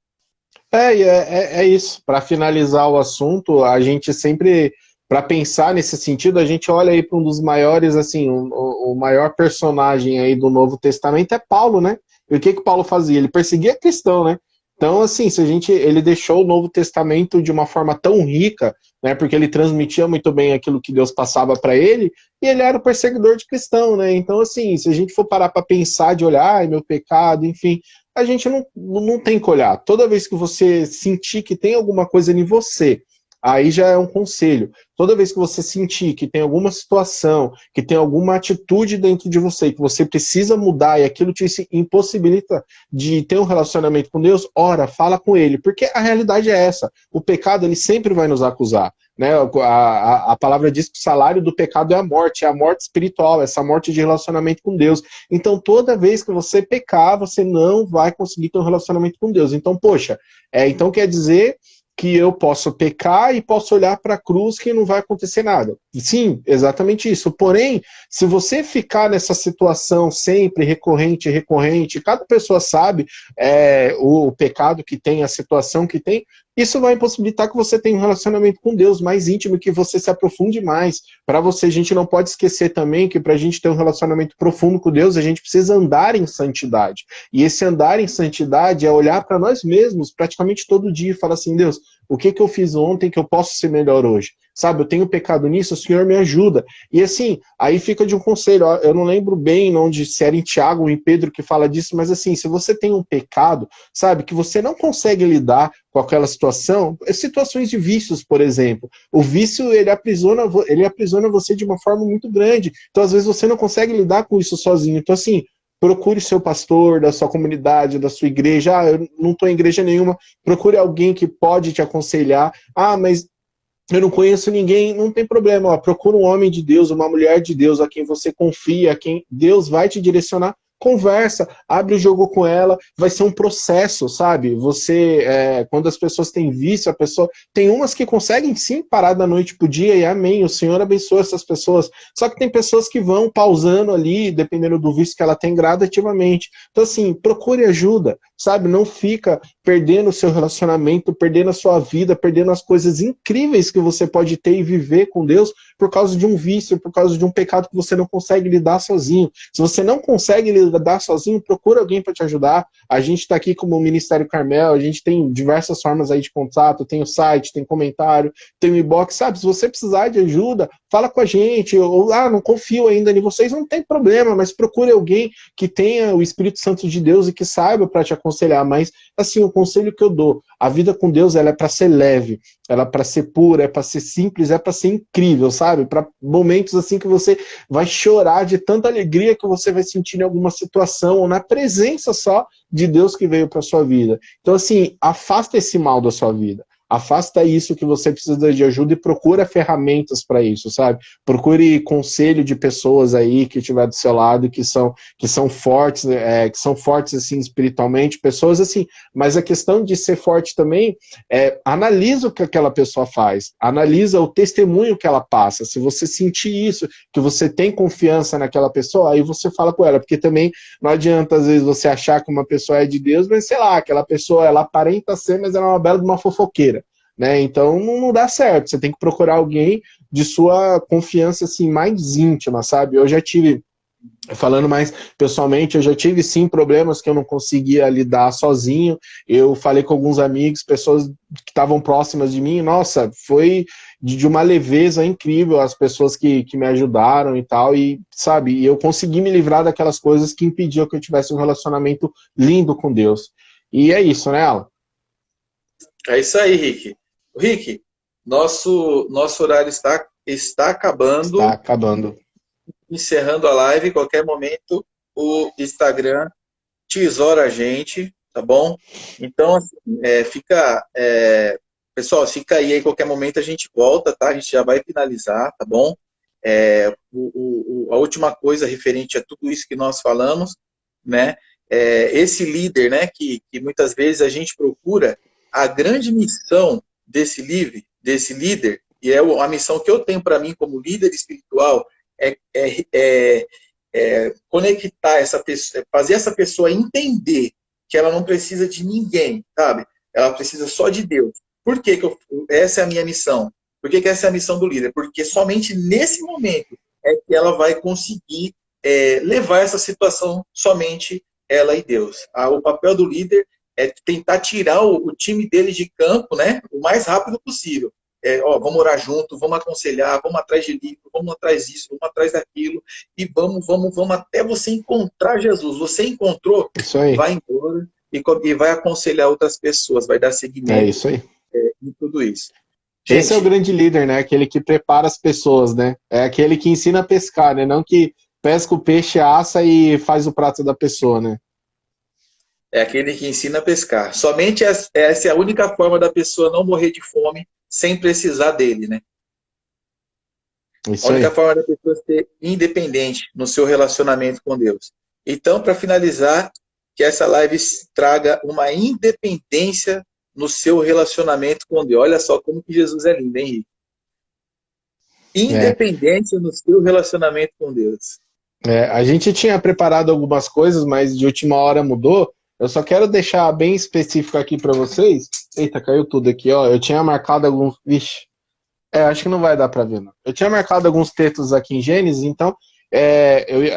É isso. Para finalizar o assunto, a gente sempre, para pensar nesse sentido, a gente olha aí para um dos maiores, assim, o maior personagem aí do Novo Testamento é Paulo, né? E o que Paulo fazia? Ele perseguia cristão, né? Então, assim, ele deixou o Novo Testamento de uma forma tão rica, né? Porque ele transmitia muito bem aquilo que Deus passava para ele, e ele era o perseguidor de cristão, né? Então, assim, se a gente for parar para pensar de olhar, meu pecado, enfim, a gente não tem que olhar. Toda vez que você sentir que tem alguma coisa em você, aí já é um conselho. Toda vez que você sentir que tem alguma situação, que tem alguma atitude dentro de você, que você precisa mudar e aquilo te impossibilita de ter um relacionamento com Deus, ora, fala com Ele. Porque a realidade é essa. O pecado, ele sempre vai nos acusar. Né? A palavra diz que o salário do pecado é a morte espiritual, essa morte de relacionamento com Deus. Então, toda vez que você pecar, você não vai conseguir ter um relacionamento com Deus. Então, poxa, então quer dizer que eu posso pecar e posso olhar para a cruz que não vai acontecer nada. Sim, exatamente isso. Porém, se você ficar nessa situação sempre recorrente, cada pessoa sabe o pecado que tem, a situação que tem, isso vai impossibilitar que você tenha um relacionamento com Deus mais íntimo, que você se aprofunde mais. Para você, a gente não pode esquecer também que para a gente ter um relacionamento profundo com Deus, a gente precisa andar em santidade. E esse andar em santidade é olhar para nós mesmos praticamente todo dia e falar assim, Deus, o que eu fiz ontem que eu posso ser melhor hoje? Sabe, eu tenho pecado nisso, o Senhor me ajuda. E assim, aí fica de um conselho, eu não lembro bem onde, se era em Tiago ou em Pedro que fala disso, mas assim, se você tem um pecado, sabe, que você não consegue lidar com aquela situação, situações de vícios, por exemplo. O vício, ele aprisiona você de uma forma muito grande. Então, às vezes, você não consegue lidar com isso sozinho. Então, assim, procure seu pastor da sua comunidade, da sua igreja. Eu não estou em igreja nenhuma. Procure alguém que pode te aconselhar. Mas eu não conheço ninguém, não tem problema. Procura um homem de Deus, uma mulher de Deus, a quem você confia, a quem Deus vai te direcionar. Conversa, abre o jogo com ela, vai ser um processo, sabe? Quando as pessoas têm vício, tem umas que conseguem sim parar da noite pro dia e amém, o Senhor abençoa essas pessoas, só que tem pessoas que vão pausando ali, dependendo do vício que ela tem gradativamente. Então assim, procure ajuda, sabe? Não fica perdendo o seu relacionamento, perdendo a sua vida, perdendo as coisas incríveis que você pode ter e viver com Deus por causa de um vício, por causa de um pecado que você não consegue lidar sozinho. Se você não consegue lidar lidar sozinho, procura alguém para te ajudar. A gente está aqui como Ministério Carmel, a gente tem diversas formas aí de contato, tem o site, tem comentário, tem o inbox, sabe? Se você precisar de ajuda, fala com a gente, ou não confio ainda em vocês, não tem problema, mas procure alguém que tenha o Espírito Santo de Deus e que saiba para te aconselhar. Mas, assim, o conselho que eu dou, a vida com Deus, ela é para ser leve, ela é para ser pura, é para ser simples, é para ser incrível, sabe? Para momentos assim que você vai chorar de tanta alegria que você vai sentir em alguma situação, ou na presença só de Deus que veio para sua vida. Então, assim, afasta esse mal da sua vida. Afasta isso que você precisa de ajuda e procura ferramentas para isso, sabe? Procure conselho de pessoas aí que estiver do seu lado, que são fortes, que são fortes assim espiritualmente, pessoas assim. Mas a questão de ser forte também analisa o que aquela pessoa faz, analisa o testemunho que ela passa. Se você sentir isso, que você tem confiança naquela pessoa, aí você fala com ela, porque também não adianta às vezes você achar que uma pessoa é de Deus, mas sei lá, aquela pessoa ela aparenta ser, mas ela é uma bela de uma fofoqueira. Né? Então não dá certo, você tem que procurar alguém de sua confiança assim, mais íntima, sabe? Eu já tive, falando mais pessoalmente, eu já tive sim problemas que eu não conseguia lidar sozinho, eu falei com alguns amigos, pessoas que estavam próximas de mim, nossa, foi de uma leveza incrível as pessoas que me ajudaram e tal, e sabe, eu consegui me livrar daquelas coisas que impediam que eu tivesse um relacionamento lindo com Deus. E é isso, né, Alan? É isso aí, Rick. Rick, nosso horário está acabando. Está acabando. Encerrando a live, em qualquer momento o Instagram tesoura a gente, tá bom? Então, assim, pessoal, fica aí, em qualquer momento a gente volta, tá? A gente já vai finalizar, tá bom? A última coisa referente a tudo isso que nós falamos, né? Esse líder, né, que muitas vezes a gente procura, a grande missão desse líder, e a missão que eu tenho para mim como líder espiritual, conectar essa pessoa, fazer essa pessoa entender que ela não precisa de ninguém, sabe? Ela precisa só de Deus. Por que essa é a minha missão? Por que essa é a missão do líder? Porque somente nesse momento é que ela vai conseguir levar essa situação somente ela e Deus. O papel do líder é tentar tirar o time dele de campo, né, o mais rápido possível. Vamos orar junto, vamos aconselhar, vamos atrás de livro, vamos atrás disso, vamos atrás daquilo, e vamos até você encontrar Jesus. Você encontrou, vai embora e vai aconselhar outras pessoas, vai dar seguimento isso aí. Em tudo isso. Gente, esse é o grande líder, né? Aquele que prepara as pessoas, né? É aquele que ensina a pescar, né? Não que pesca o peixe, assa e faz o prato da pessoa, né? É aquele que ensina a pescar. Somente essa é a única forma da pessoa não morrer de fome sem precisar dele, né? Isso a única aí. forma da pessoa ser independente no seu relacionamento com Deus. Então, para finalizar, que essa live traga uma independência no seu relacionamento com Deus. Olha só como que Jesus é lindo, hein, Henrique? Independência no seu relacionamento com Deus. A gente tinha preparado algumas coisas, mas de última hora mudou. Eu só quero deixar bem específico aqui para vocês. Eita, caiu tudo aqui, ó. Eu tinha marcado alguns... Vixe. Acho que não vai dar para ver, não. Eu tinha marcado alguns textos aqui em Gênesis, então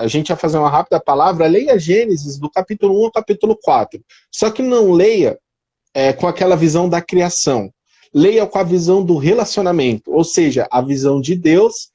a gente ia fazer uma rápida palavra. Leia Gênesis do capítulo 1 ao capítulo 4. Só que não leia com aquela visão da criação. Leia com a visão do relacionamento, ou seja, a visão de Deus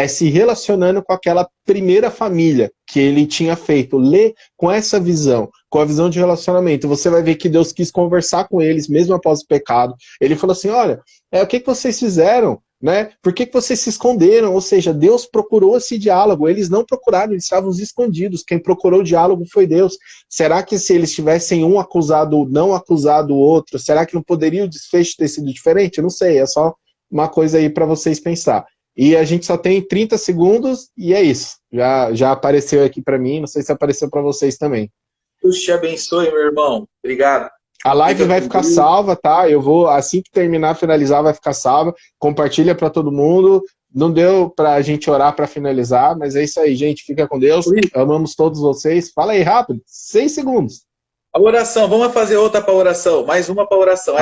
se relacionando com aquela primeira família que ele tinha feito. Lê com essa visão, com a visão de relacionamento. Você vai ver que Deus quis conversar com eles, mesmo após o pecado. Ele falou assim, olha, o que vocês fizeram? Né? Por que vocês se esconderam? Ou seja, Deus procurou esse diálogo. Eles não procuraram, eles estavam escondidos. Quem procurou o diálogo foi Deus. Será que se eles tivessem um acusado, não acusado o outro, será que não poderia o desfecho ter sido diferente? Eu não sei, é só uma coisa aí para vocês pensar. E a gente só tem 30 segundos e é isso. Já apareceu aqui para mim, não sei se apareceu para vocês também. Deus te abençoe, meu irmão. Obrigado. A live vai ficar salva, tá? Eu vou, assim que terminar, finalizar, vai ficar salva. Compartilha para todo mundo. Não deu pra gente orar para finalizar, mas é isso aí, gente. Fica com Deus. Amamos todos vocês. Fala aí rápido. 6 segundos. A oração. Vamos fazer outra para oração. Mais uma para oração.